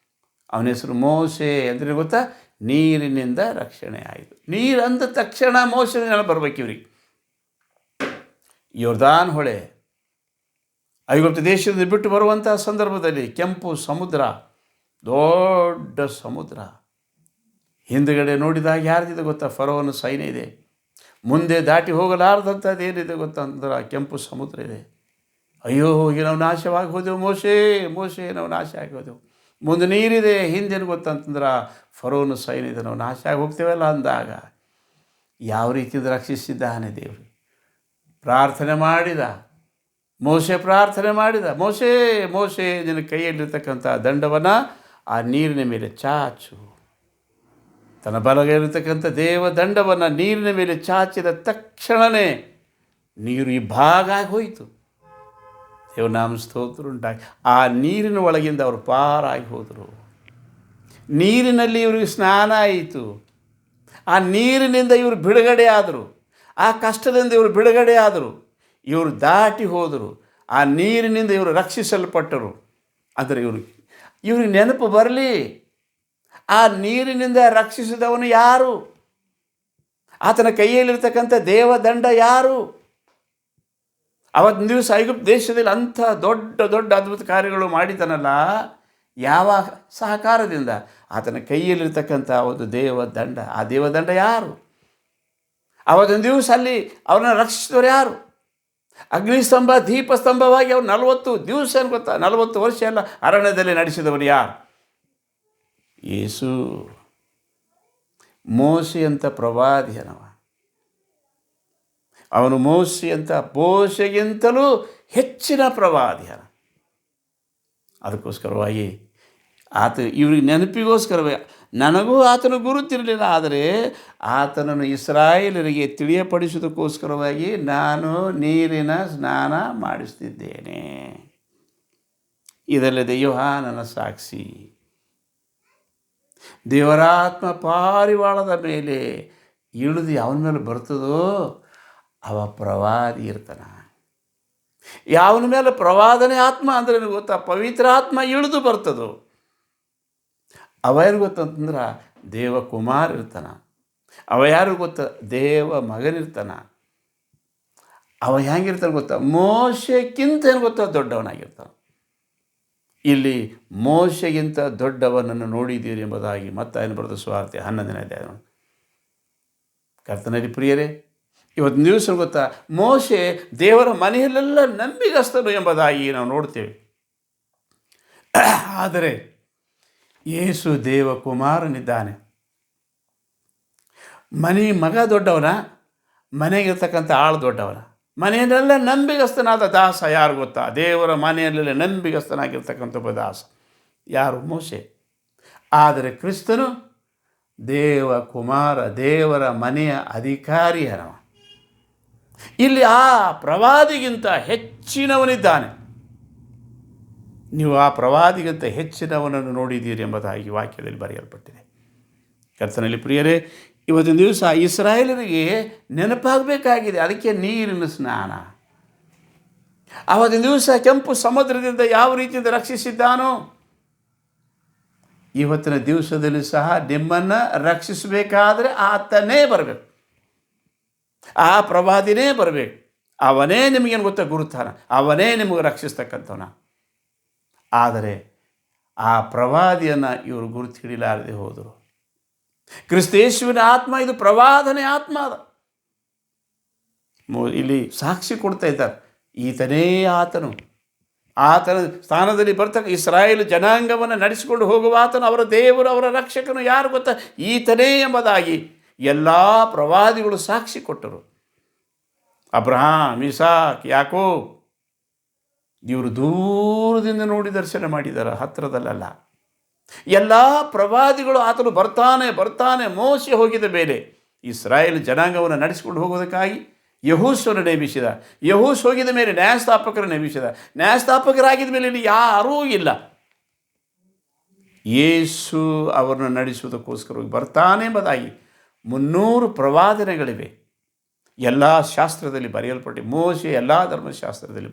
ಅವನ ಹೆಸರು ಮೋಶೆ ಅಂದರೆ ಗೊತ್ತಾ, ನೀರಿನಿಂದ ರಕ್ಷಣೆ ಆಯಿತು. ನೀರು ಅಂದ ತಕ್ಷಣ ಮೋಶೆನ ಬರ್ಬೇಕು ಇವ್ರಿಗೆ. ಯೋರ್ದಾನ್ ಹೊಳೆ ಐಗುಪ್ತ ದೇಶದಿಂದ ಬಿಟ್ಟು ಬರುವಂಥ ಸಂದರ್ಭದಲ್ಲಿ ಕೆಂಪು ಸಮುದ್ರ, ದೊಡ್ಡ ಸಮುದ್ರ. ಹಿಂದುಗಡೆ ನೋಡಿದಾಗ ಯಾರ್ದಿದೆ ಗೊತ್ತಾ? ಫರೋವನ ಸೈನ್ಯ ಇದೆ. ಮುಂದೆ ದಾಟಿ ಹೋಗಲಾರ್ದಂಥದ್ದು ಏನಿದೆ ಗೊತ್ತಂದ್ರೆ ಕೆಂಪು ಸಮುದ್ರ ಇದೆ. ಅಯ್ಯೋ, ಹೋಗಿ ನಾವು ನಾಶವಾಗಿ ಹೋದೆವು, ಮೋಶೆ ನಾವು ನಾಶ ಆಗಿ ಹೋದೆವು. ಮುಂದೆ ನೀರಿದೆ, ಹಿಂದೇನು ಗೊತ್ತಂತಂದ್ರೆ ಫರೋವನ ಸೈನ್ಯ ಇದೆ, ನಾವು ನಾಶ ಆಗಿ ಹೋಗ್ತೇವಲ್ಲ ಅಂದಾಗ ಯಾವ ರೀತಿಯಿಂದ ರಕ್ಷಿಸಿದ್ದಾನೆ ದೇವರು. ಪ್ರಾರ್ಥನೆ ಮಾಡಿದ ಮೋಶೆ ನಿನ್ನ ಕೈಯಲ್ಲಿರ್ತಕ್ಕಂಥ ದಂಡವನ್ನು ಆ ನೀರಿನ ಮೇಲೆ ಚಾಚು. ತನ್ನ ಬಲಗೈಲಿರ್ತಕ್ಕಂಥ ದೇವ ದಂಡವನ್ನು ನೀರಿನ ಮೇಲೆ ಚಾಚಿದ ತಕ್ಷಣವೇ ನೀರು ಇಬ್ಬಾಗ ಹೋಯಿತು. ದೇವನಾಮ ಸ್ತೋತ್ರ ಉಂಟಾಗಿ ಆ ನೀರಿನ ಒಳಗಿಂದ ಅವರು ಪಾರಾಗಿ ಹೋದರು. ನೀರಿನಲ್ಲಿ ಇವರಿಗೆ ಸ್ನಾನ ಆಯಿತು. ಆ ನೀರಿನಿಂದ ಇವರು ಬಿಡುಗಡೆ ಆದರು. ಆ ಕಷ್ಟದಿಂದ ಇವರು ಬಿಡುಗಡೆ ಆದರು. ಇವರು ದಾಟಿ ಹೋದರು. ಆ ನೀರಿನಿಂದ ಇವರು ರಕ್ಷಿಸಲ್ಪಟ್ಟರು. ಅಂದರೆ ಇವ್ರಿಗೆ ನೆನಪು ಬರಲಿ, ಆ ನೀರಿನಿಂದ ರಕ್ಷಿಸಿದವನು ಯಾರು? ಆತನ ಕೈಯಲ್ಲಿರ್ತಕ್ಕಂಥ ದೇವದಂಡ ಯಾರು? ಅವತ್ತಿನ ದಿವಸ ಐಗುಪ್ತ ದೇಶದಲ್ಲಿ ಅಂಥ ದೊಡ್ಡ ದೊಡ್ಡ ಅದ್ಭುತ ಕಾರ್ಯಗಳು ಮಾಡಿದನಲ್ಲ, ಯಾವ ಸಹಕಾರದಿಂದ? ಆತನ ಕೈಯಲ್ಲಿರ್ತಕ್ಕಂಥ ಒಂದು ದೇವದಂಡ. ಆ ದೇವದಂಡ ಯಾರು? ಅವತ್ತಿನ ದಿವಸ ಅಲ್ಲಿ ಅವರನ್ನು ರಕ್ಷಿಸಿದವರು ಯಾರು? ಅಗ್ನಿಸ್ತಂಭ ದೀಪಸ್ತಂಭವಾಗಿ ಅವ್ರು 40 ದಿವಸ ಗೊತ್ತಾ, 40 ವರ್ಷ ಎಲ್ಲ ಅರಣ್ಯದಲ್ಲಿ ನಡೆಸಿದವರು ಯಾರು? ಯೇಸು ಮೋಶೆಯಂಥ ಪ್ರವಾದಿಯನವ. ಅವನು ಮೋಶೆಗಿಂತಲೂ ಹೆಚ್ಚಿನ ಪ್ರವಾದಿಯನ. ಅದಕ್ಕೋಸ್ಕರವಾಗಿ ಇವ್ರಿಗೆ ನೆನಪಿಗೋಸ್ಕರವೇ ನನಗೂ ಆತನ ಗುರುತಿರಲಿಲ್ಲ, ಆದರೆ ಆತನನ್ನು ಇಸ್ರಾಯೇಲರಿಗೆ ತಿಳಿಯಪಡಿಸುವುದಕ್ಕೋಸ್ಕರವಾಗಿ ನಾನು ನೀರಿನ ಸ್ನಾನ ಮಾಡಿಸ್ತಿದ್ದೇನೆ. ಇದಲ್ಲದೆ ಯೋಹಾನನ ಸಾಕ್ಷಿ. ದೇವರಾತ್ಮ ಪಾರಿವಾಳದ ಮೇಲೆ ಇಳಿದು ಯಾವನ ಮೇಲೆ ಬರ್ತದೋ ಅವ ಪ್ರವಾದಿ ಇರ್ತಾನೆ. ಯಾವನ ಮೇಲೆ ಪ್ರವಾದನೆ ಆತ್ಮ ಅಂದರೆ ಗೊತ್ತಾ, ಪವಿತ್ರ ಆತ್ಮ ಇಳಿದು ಬರ್ತದೋ ಅವ ಯಾರು ಗೊತ್ತಂತಂದ್ರೆ ದೇವಕುಮಾರ್ ಇರ್ತಾನೆ. ಅವ ಯಾರು ಗೊತ್ತ, ದೇವ ಮಗನಿರ್ತಾನ. ಅವ ಹೆಂಗಿರ್ತಾನೆ ಗೊತ್ತಾ, ಮೋಶೆಗಿಂತ ಏನು ಗೊತ್ತಾ ದೊಡ್ಡವನಾಗಿರ್ತಾನೆ. ಇಲ್ಲಿ ಮೋಶೆಗಿಂತ ದೊಡ್ಡವನನ್ನು ನೋಡಿದ್ದೀರಿ ಎಂಬುದಾಗಿ ಮತ್ತಾಯನ ಬರೆದ ಸುವಾರ್ತೆ 11ನೇ ಅಧ್ಯಾಯ. ಕರ್ತನಲ್ಲಿ ಪ್ರಿಯರೇ, ಇವತ್ತು ದಿವಸ ಗೊತ್ತಾ, ಮೋಶೆ ದೇವರ ಮನೆಯಲ್ಲೆಲ್ಲ ನಂಬಿಗಸ್ತನು ಎಂಬುದಾಗಿ ನಾವು ನೋಡ್ತೇವೆ. ಆದರೆ ಯೇಸು ದೇವಕುಮಾರನಿದ್ದಾನೆ. ಮಗ ದೊಡ್ಡವನ, ಮನೆಗಿರ್ತಕ್ಕಂಥ ಆಳು ದೊಡ್ಡವನ. ಮನೆಯಲ್ಲೆಲ್ಲ ನಂಬಿಗಸ್ತನಾದ ದಾಸ ಯಾರು ಗೊತ್ತಾ, ದೇವರ ಮನೆಯಲ್ಲೆಲ್ಲ ನಂಬಿಗಸ್ತನಾಗಿರ್ತಕ್ಕಂಥ ಒಬ್ಬ ದಾಸ ಯಾರು, ಮೋಶೆ. ಆದರೆ ಕ್ರಿಸ್ತನು ದೇವಕುಮಾರ, ದೇವರ ಮನೆಯ ಅಧಿಕಾರಿಯನವ. ಇಲ್ಲಿ ಆ ಪ್ರವಾದಿಗಿಂತ ಹೆಚ್ಚಿನವನಿದ್ದಾನೆ. ನೀವು ಆ ಪ್ರವಾದಿಗಿಂತ ಹೆಚ್ಚಿನವನನ್ನು ನೋಡಿದ್ದೀರಿ ಎಂಬುದಾಗಿ ವಾಕ್ಯದಲ್ಲಿ ಬರೆಯಲ್ಪಟ್ಟಿದೆ. ಕರ್ತನಲ್ಲಿ ಪ್ರಿಯರೇ, ಇವತ್ತಿನ ದಿವಸ ಇಸ್ರಾಯೇಲರಿಗೆ ನೆನಪಾಗಬೇಕಾಗಿದೆ. ಅದಕ್ಕೆ ನೀರಿನ ಸ್ನಾನ. ಆವತ್ತಿನ ದಿವಸ ಕೆಂಪು ಸಮುದ್ರದಿಂದ ಯಾವ ರೀತಿಯಿಂದ ರಕ್ಷಿಸಿದ್ದಾನೋ, ಇವತ್ತಿನ ದಿವಸದಲ್ಲಿ ಸಹ ನಿಮ್ಮನ್ನು ರಕ್ಷಿಸಬೇಕಾದರೆ ಆತನೇ ಬರಬೇಕು, ಆ ಪ್ರವಾದಿನೇ ಬರಬೇಕು. ಅವನೇ ನಿಮಗೇನು ಗೊತ್ತಾ ಗುರುತಾನ, ಅವನೇ ನಿಮಗೆ ರಕ್ಷಿಸ್ತಕ್ಕಂಥವನ. ಆದರೆ ಆ ಪ್ರವಾದಿಯನ್ನು ಇವರು ಗುರುತು ಹಿಡಿಲಾರದೆ ಹೋದರು. ಕ್ರಿಸ್ತೇಶುವಿನ ಆತ್ಮ ಇದು ಪ್ರವಾದನೆ ಆತ್ಮ ಅದ. ಇಲ್ಲಿ ಸಾಕ್ಷಿ ಕೊಡ್ತಾ ಇದ್ದಾರೆ, ಈತನೇ ಆತನು. ಆತನ ಸ್ಥಾನದಲ್ಲಿ ಬರ್ತಕ್ಕ ಇಸ್ರಾಯೇಲ್ ಜನಾಂಗವನ್ನು ನಡೆಸಿಕೊಂಡು ಹೋಗುವ ಆತನು, ಅವರ ದೇವರು, ಅವರ ರಕ್ಷಕನು ಯಾರು ಗೊತ್ತಾ, ಈತನೇ ಎಂಬುದಾಗಿ ಎಲ್ಲ ಪ್ರವಾದಿಗಳು ಸಾಕ್ಷಿ ಕೊಟ್ಟರು. ಅಬ್ರಹಾಂ, ಇಸಾಕ್, ಯಾಕೋಬ್ ಇವರು ದೂರದಿಂದ ನೋಡಿ ದರ್ಶನ ಮಾಡಿದ್ದಾರೆ, ಹತ್ತಿರದಲ್ಲ. ಎಲ್ಲ ಪ್ರವಾದಿಗಳು ಆತನು ಬರ್ತಾನೆ. ಮೋಶೆ ಹೋಗಿದ ಮೇಲೆ ಇಸ್ರಾಯೇಲ್ ಜನಾಂಗವನ್ನು ನಡೆಸಿಕೊಂಡು ಹೋಗೋದಕ್ಕಾಗಿ ಯೆಹೋಶುವನು ನೇಮಿಸಿದ. ಯೆಹೋಶು ಹೋಗಿದ ಮೇಲೆ ನ್ಯಾಯಸ್ಥಾಪಕರು ನೇಮಿಸಿದ. ನ್ಯಾಯಸ್ಥಾಪಕರಾಗಿದ್ದ ಮೇಲೆ ಇಲ್ಲಿ ಯಾರೂ ಇಲ್ಲ. ಯೇಸು ಅವರನ್ನು ನಡೆಸುವುದಕ್ಕೋಸ್ಕರವಾಗಿ ಬರ್ತಾನೆ ಎಂಬುದಾಗಿ 300 ಪ್ರವಾದನೆಗಳಿವೆ. ಎಲ್ಲ ಶಾಸ್ತ್ರದಲ್ಲಿ ಬರೆಯಲ್ಪಟ್ಟಿದೆ. ಮೋಶೆ ಎಲ್ಲ ಧರ್ಮಶಾಸ್ತ್ರದಲ್ಲಿ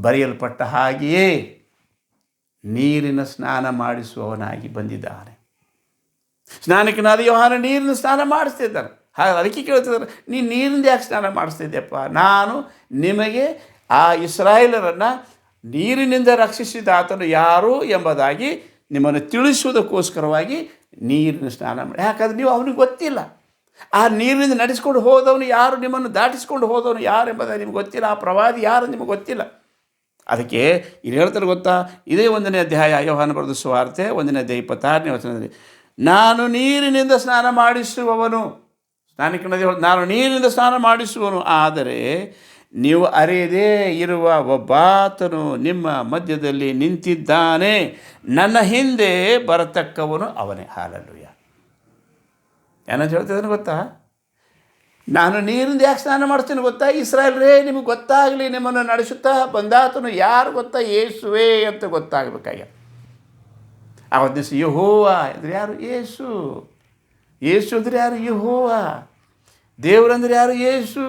ಬರೆಯಲ್ಪಟ್ಟ ಹಾಗೆಯೇ ನೀರಿನ ಸ್ನಾನ ಮಾಡಿಸುವವನಾಗಿ ಬಂದಿದ್ದಾನೆ. ಸ್ನಾನಕನಾದ ಯೋಹಾನ ನೀರಿನ ಸ್ನಾನ ಮಾಡಿಸ್ತಿದ್ದಾನೆ. ಹಾಗೆ ಅದಕ್ಕೆ ಕೇಳ್ತಿದ್ದಾರೆ, ನೀನು ನೀರಿಂದ ಯಾಕೆ ಸ್ನಾನ ಮಾಡಿಸ್ತಿದ್ದೆಪ್ಪ? ನಾನು ನಿಮಗೆ ಆ ಇಸ್ರಾಯೇಲರನ್ನು ನೀರಿನಿಂದ ರಕ್ಷಿಸಿದ ಆತನು ಯಾರು ಎಂಬುದಾಗಿ ನಿಮ್ಮನ್ನು ತಿಳಿಸುವುದಕ್ಕೋಸ್ಕರವಾಗಿ ನೀರಿನ ಸ್ನಾನ ಮಾಡಿ. ಯಾಕಂದರೆ ನೀವು ಅವನಿಗೆ ಗೊತ್ತಿಲ್ಲ. ಆ ನೀರಿನಿಂದ ನಡೆಸ್ಕೊಂಡು ಹೋದವನು ಯಾರು, ನಿಮ್ಮನ್ನು ದಾಟಿಸ್ಕೊಂಡು ಹೋದವನು ಯಾರು ಎಂಬುದಾಗಿ ನಿಮ್ಗೆ ಗೊತ್ತಿಲ್ಲ. ಆ ಪ್ರವಾದಿ ಯಾರು ನಿಮಗೆ ಗೊತ್ತಿಲ್ಲ. ಅದಕ್ಕೆ ಇಲ್ಲಿ ಹೇಳ್ತಾರೆ ಗೊತ್ತಾ, ಇದೇ 1ನೇ ಅಧ್ಯಾಯ ಯೋಹಾನ ಬರೆದ ಸುವಾರ್ತೆ 1ನೇ ಅಧ್ಯಾಯ 26ನೇ ವಚನದಲ್ಲಿ, ನಾನು ನೀರಿನಿಂದ ಸ್ನಾನ ಮಾಡಿಸುವವನು, ನಾನು ನೀರಿನಿಂದ ಸ್ನಾನ ಮಾಡಿಸುವನು, ಆದರೆ ನೀವು ಅರಿಯದೇ ಇರುವ ಒಬ್ಬಾತನು ನಿಮ್ಮ ಮಧ್ಯದಲ್ಲಿ ನಿಂತಿದ್ದಾನೆ, ನನ್ನ ಹಿಂದೆ ಬರತಕ್ಕವನು ಅವನೇ. ಹಾಲೆಲೂಯ. ಏನಂತ ಹೇಳ್ತಿದ್ದಾನೆ ಗೊತ್ತಾ? ನಾನು ನೀರಿಂದ ಯಾಕೆ ಸ್ನಾನ ಮಾಡಿಸ್ತೀನಿ ಗೊತ್ತಾ? ಇಸ್ರಾಯೇಲ್ರೇ, ನಿಮಗೆ ಗೊತ್ತಾಗಲಿ, ನಿಮ್ಮನ್ನು ನಡೆಸುತ್ತಾ ಬಂದಾತನು ಯಾರು ಗೊತ್ತಾ? ಯೇಸುವೇ ಅಂತ ಗೊತ್ತಾಗಬೇಕಾಗ. ಆವತ್ತು ದಿವಸ ಯೆಹೋವ ಅಂದರೆ ಯಾರು? ಯೇಸು. ಯೇಸು ಅಂದರೆ ಯಾರು? ಯೆಹೋವ. ದೇವರಂದ್ರೆ ಯಾರು? ಯೇಸು.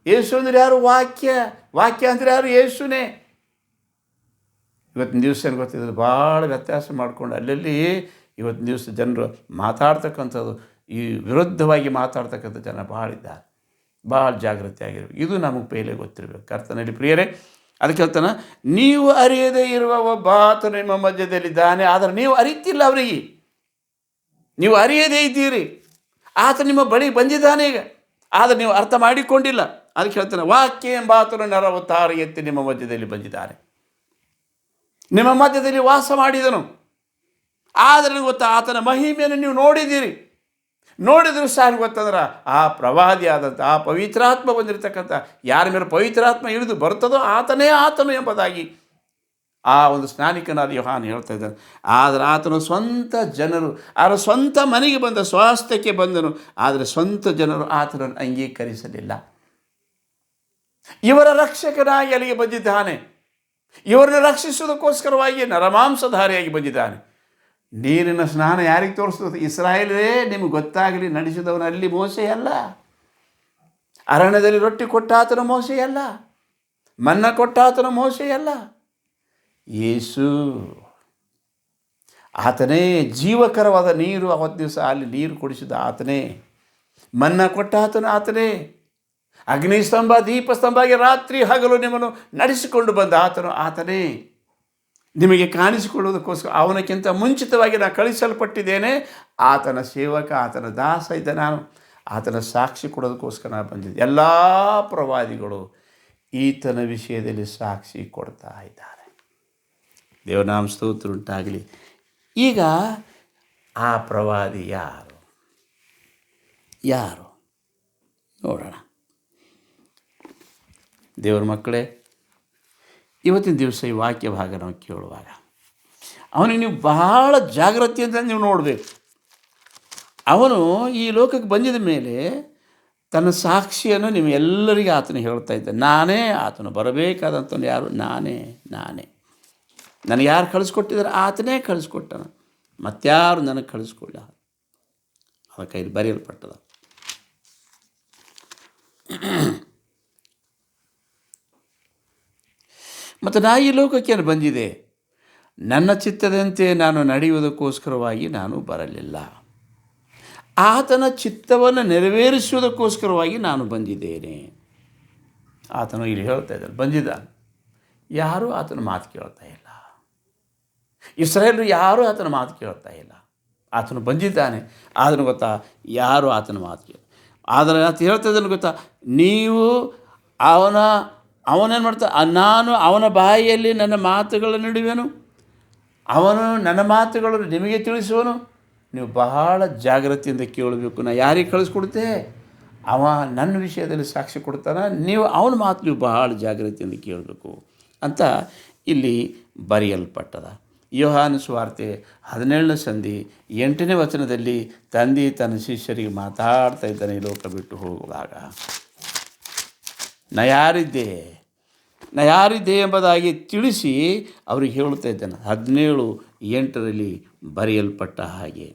ಯೇಸು ಅಂದರೆ ಯಾರು? ವಾಕ್ಯ ಅಂದರೆ ಯಾರು? ಯೇಸುನೇ. ಇವತ್ತಿನ ದಿವಸ ಏನು ಗೊತ್ತಿದ್ರು, ಭಾಳ ವ್ಯತ್ಯಾಸ ಮಾಡಿಕೊಂಡು ಅಲ್ಲಲ್ಲಿ ಇವತ್ತಿನ ದಿವಸ ಜನರು ಮಾತಾಡ್ತಕ್ಕಂಥದ್ದು, ಈ ವಿರುದ್ಧವಾಗಿ ಮಾತಾಡ್ತಕ್ಕಂಥ ಜನ ಭಾಳ ಇದ್ದಾರೆ. ಭಾಳ ಜಾಗೃತಿ ಆಗಿರ್ಬೇಕು. ಇದು ನಮಗೆ ಪೈಲೆ ಗೊತ್ತಿರಬೇಕು. ಕರ್ತನಲ್ಲಿ ಪ್ರಿಯರೇ, ಅದಕ್ಕೆ ಹೇಳ್ತಾನೆ, ನೀವು ಅರಿಯದೇ ಇರುವ ಒಬ್ಬಾತನು ನಿಮ್ಮ ಮಧ್ಯದಲ್ಲಿದ್ದಾನೆ, ಆದರೆ ನೀವು ಅರಿತಿಲ್ಲ ಅವರಿಗೆ. ನೀವು ಅರಿಯದೇ ಇದ್ದೀರಿ, ಆತ ನಿಮ್ಮ ಬಳಿ ಬಂದಿದ್ದಾನೆ ಈಗ, ಆದರೆ ನೀವು ಅರ್ಥ ಮಾಡಿಕೊಂಡಿಲ್ಲ. ಅದಕ್ಕೆ ಹೇಳ್ತಾನೆ, ವಾಕ್ಯ ಎಂಬಾತನು ನರವತಾರ ಎತ್ತಿ ನಿಮ್ಮ ಮಧ್ಯದಲ್ಲಿ ಬಂದಿದ್ದಾನೆ, ನಿಮ್ಮ ಮಧ್ಯದಲ್ಲಿ ವಾಸ ಮಾಡಿದನು. ಆದರೆ ಗೊತ್ತಾ, ಆತನ ಮಹಿಮೆಯನ್ನು ನೀವು ನೋಡಿದರೂ ಸಹ ಗೊತ್ತಂದ್ರೆ ಆ ಪ್ರವಾದಿ ಆದಂಥ ಆ ಪವಿತ್ರಾತ್ಮ ಬಂದಿರತಕ್ಕಂಥ ಯಾರ ಮೇಲೆ ಪವಿತ್ರಾತ್ಮ ಇಳಿದು ಬರ್ತದೋ ಆತನು ಎಂಬುದಾಗಿ ಆ ಒಂದು ಸ್ನಾನಿಕನಾದ ಯೋಹಾನ ಹೇಳ್ತಾ ಇದ್ದಾನೆ. ಆದರೆ ಆತನು ಸ್ವಂತ ಜನರು ಸ್ವಂತ ಮನೆಗೆ ಬಂದ, ಸ್ವಾಸ್ಥ್ಯಕ್ಕೆ ಬಂದನು, ಆದರೆ ಸ್ವಂತ ಜನರು ಆತನನ್ನು ಅಂಗೀಕರಿಸಲಿಲ್ಲ. ಇವರ ರಕ್ಷಕನಾಗಿ ಅಲ್ಲಿಗೆ ಬಂದಿದ್ದಾನೆ. ಇವರನ್ನು ರಕ್ಷಿಸುವುದಕ್ಕೋಸ್ಕರವಾಗಿ ನರಮಾಂಸಧಾರಿಯಾಗಿ ಬಂದಿದ್ದಾನೆ. ನೀರಿನ ಸ್ನಾನ ಯಾರಿಗೆ ತೋರಿಸ್ತದೆ? ಇಸ್ರಾಯೇಲೇ ನಿಮಗೆ ಗೊತ್ತಾಗಲಿ ನಡೆಸಿದವನಲ್ಲಿ ಮೋಸೆಯಲ್ಲ. ಅರಣ್ಯದಲ್ಲಿ ರೊಟ್ಟಿ ಕೊಟ್ಟಾತನ ಮೋಸೆಯಲ್ಲ, ಮನ್ನ ಕೊಟ್ಟಾತನ ಮೋಸೆಯಲ್ಲ. ಯೇಸು ಆತನೇ ಜೀವಕರವಾದ ನೀರು. ಅವತ್ತು ದಿವಸ ಅಲ್ಲಿ ನೀರು ಕುಡಿಸಿದ ಆತನೇ, ಮನ್ನ ಕೊಟ್ಟಾತನು ಆತನೇ, ಅಗ್ನಿಸ್ತಂಭ ದೀಪಸ್ತಂಭಾಗಿ ರಾತ್ರಿ ಹಗಲು ನಿಮ್ಮನ್ನು ನಡೆಸಿಕೊಂಡು ಬಂದ ಆತನೇ. ನಿಮಗೆ ಕಾಣಿಸಿಕೊಳ್ಳುವುದಕ್ಕೋಸ್ಕರ ಅವನಕ್ಕಿಂತ ಮುಂಚಿತವಾಗಿ ನಾನು ಕಳಿಸಲ್ಪಟ್ಟಿದ್ದೇನೆ. ಆತನ ಸೇವಕ, ಆತನ ದಾಸ ಇದ್ದ ನಾನು. ಆತನ ಸಾಕ್ಷಿ ಕೊಡೋದಕ್ಕೋಸ್ಕರ ನಾನು ಬಂದಿದ್ದೆ. ಎಲ್ಲ ಪ್ರವಾದಿಗಳು ಈತನ ವಿಷಯದಲ್ಲಿ ಸಾಕ್ಷಿ ಕೊಡ್ತಾ ಇದ್ದಾರೆ. ದೇವನಾಮ ಸ್ತೋತ್ರ ಉಂಟಾಗಲಿ. ಈಗ ಆ ಪ್ರವಾದಿ ಯಾರು ನೋಡೋಣ. ದೇವರ ಮಕ್ಕಳೇ, ಇವತ್ತಿನ ದಿವಸ ಈ ವಾಕ್ಯ ಭಾಗ ನಾವು ಕೇಳುವಾಗ ಅವನಿಗೆ ನೀವು ಬಹಳ ಜಾಗೃತಿಯಿಂದ ನೀವು ನೋಡಬೇಕು. ಅವನು ಈ ಲೋಕಕ್ಕೆ ಬಂದಿದ ಮೇಲೆ ತನ್ನ ಸಾಕ್ಷಿಯನ್ನು ನಿಮ್ಮೆಲ್ಲರಿಗೆ ಆತನು ಹೇಳ್ತಾ ಇದ್ದ. ನಾನೇ ಆತನು, ಬರಬೇಕಾದಂಥನು ಯಾರು? ನಾನೇ. ನನಗೆ ಯಾರು ಕಳಿಸ್ಕೊಟ್ಟಿದ್ದಾರೆ? ಆತನೇ ಕಳಿಸ್ಕೊಟ್ಟನ, ಮತ್ತಾರು ನನಗೆ ಕಳಿಸ್ಕೊಡ್ಲ. ಅವನ ಕೈಲಿ ಬರೆಯಲ್ಪಟ್ಟದ. ಮತ್ತು ನಾ ಈ ಲೋಕಕ್ಕೆ ಬಂದಿದೆ, ನನ್ನ ಚಿತ್ತದಂತೆ ನಾನು ನಡೆಯುವುದಕ್ಕೋಸ್ಕರವಾಗಿ ನಾನು ಬರಲಿಲ್ಲ, ಆತನ ಚಿತ್ತವನ್ನು ನೆರವೇರಿಸುವುದಕ್ಕೋಸ್ಕರವಾಗಿ ನಾನು ಬಂದಿದ್ದೇನೆ. ಆತನು ಇಲ್ಲಿ ಹೇಳ್ತಾ ಇದ್ದಾನೆ, ಬಂದಿದ್ದಾನೆ. ಯಾರೂ ಆತನ ಮಾತು ಕೇಳ್ತಾ ಇಲ್ಲ. ಇಸ್ರಾಯೇಲರು ಯಾರೂ ಆತನ ಮಾತು ಕೇಳ್ತಾ ಇಲ್ಲ. ಆತನು ಬಂದಿದ್ದಾನೆ, ಆತನು ಗೊತ್ತಾ, ಯಾರು ಆತನ ಮಾತು ಕೇಳ. ಆದರೆ ಆತ ಹೇಳ್ತಾ ಇದ್ದಾನೆ ಗೊತ್ತಾ, ನೀವು ಅವನೇನು ಮಾಡ್ತಾ, ನಾನು ಅವನ ಬಾಯಿಯಲ್ಲಿ ನನ್ನ ಮಾತುಗಳನ್ನು ಇಡುವೆನು, ಅವನು ನನ್ನ ಮಾತುಗಳನ್ನು ನಿಮಗೆ ತಿಳಿಸುವನು. ನೀವು ಬಹಳ ಜಾಗ್ರತೆಯಿಂದ ಕೇಳಬೇಕು. ನಾನು ಯಾರಿಗೆ ಕಳಿಸ್ಕೊಡುತ್ತೆ? ಅವ ನನ್ನ ವಿಷಯದಲ್ಲಿ ಸಾಕ್ಷಿ ಕೊಡ್ತಾನೆ. ನೀವು ಅವನ ಮಾತು ನೀವು ಬಹಳ ಜಾಗ್ರತೆಯಿಂದ ಕೇಳಬೇಕು ಅಂತ ಇಲ್ಲಿ ಬರೆಯಲ್ಪಟ್ಟದ. ಯೋಹಾನ ಸುವಾರ್ತೆ 17ನೇ ಸಂಧಿ 8ನೇ ವಚನದಲ್ಲಿ ತಂದೆ ತನ್ನ ಶಿಷ್ಯರಿಗೆ ಮಾತಾಡ್ತಾ ಇದ್ದಾನೆ. ಈ ಲೋಕ ಬಿಟ್ಟು ಹೋಗುವಾಗ ನಾ ಯಾರಿದ್ದೆ ಎಂಬುದಾಗಿ ತಿಳಿಸಿ ಅವ್ರಿಗೆ ಹೇಳ್ತಾ ಇದ್ದಾನೆ. 17:8 ಬರೆಯಲ್ಪಟ್ಟ ಹಾಗೆ,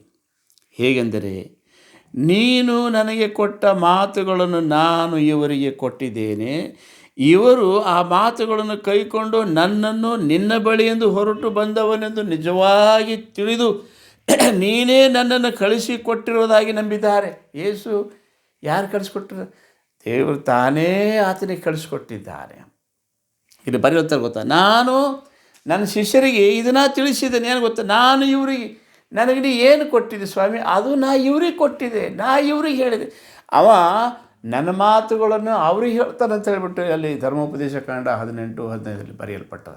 ಹೇಗೆಂದರೆ, ನೀನು ನನಗೆ ಕೊಟ್ಟ ಮಾತುಗಳನ್ನು ನಾನು ಇವರಿಗೆ ಕೊಟ್ಟಿದ್ದೇನೆ, ಇವರು ಆ ಮಾತುಗಳನ್ನು ಕೈಕೊಂಡು ನನ್ನನ್ನು ನಿನ್ನ ಬಳಿಯೆಂದು ಹೊರಟು ಬಂದವನೆಂದು ನಿಜವಾಗಿ ತಿಳಿದು ನೀನೇ ನನ್ನನ್ನು ಕಳಿಸಿಕೊಟ್ಟಿರುವುದಾಗಿ ನಂಬಿದ್ದಾರೆ. ಯೇಸು ಯಾರು ಕಳಿಸ್ಕೊಟ್ಟರು? ದೇವರು ತಾನೇ ಆತನಿಗೆ ಕಳಿಸ್ಕೊಟ್ಟಿದ್ದಾನೆ. ಇಲ್ಲಿ ಬರೆಯುತ್ತಾರೆ ಗೊತ್ತಾ, ನಾನು ನನ್ನ ಶಿಷ್ಯರಿಗೆ ಇದನ್ನು ತಿಳಿಸಿದ್ದೇನೆ. ಏನು ಗೊತ್ತಾ, ನಾನು ಇವರಿಗೆ, ನನಗೆ ನೀ ಏನು ಕೊಟ್ಟಿದ್ದೆ ಸ್ವಾಮಿ? ಅದು ನಾ ಇವ್ರಿಗೆ ಕೊಟ್ಟಿದ್ದೆ, ನಾ ಇವ್ರಿಗೆ ಹೇಳಿದೆ. ಅವ ನನ್ನ ಮಾತುಗಳನ್ನು ಅವ್ರಿಗೆ ಹೇಳ್ತಾನೆ ಅಂತ ಹೇಳಿಬಿಟ್ಟು ಅಲ್ಲಿ ಧರ್ಮೋಪದೇಶ ಕಾಂಡ 18-15 ಬರೆಯಲ್ಪಟ್ಟದ.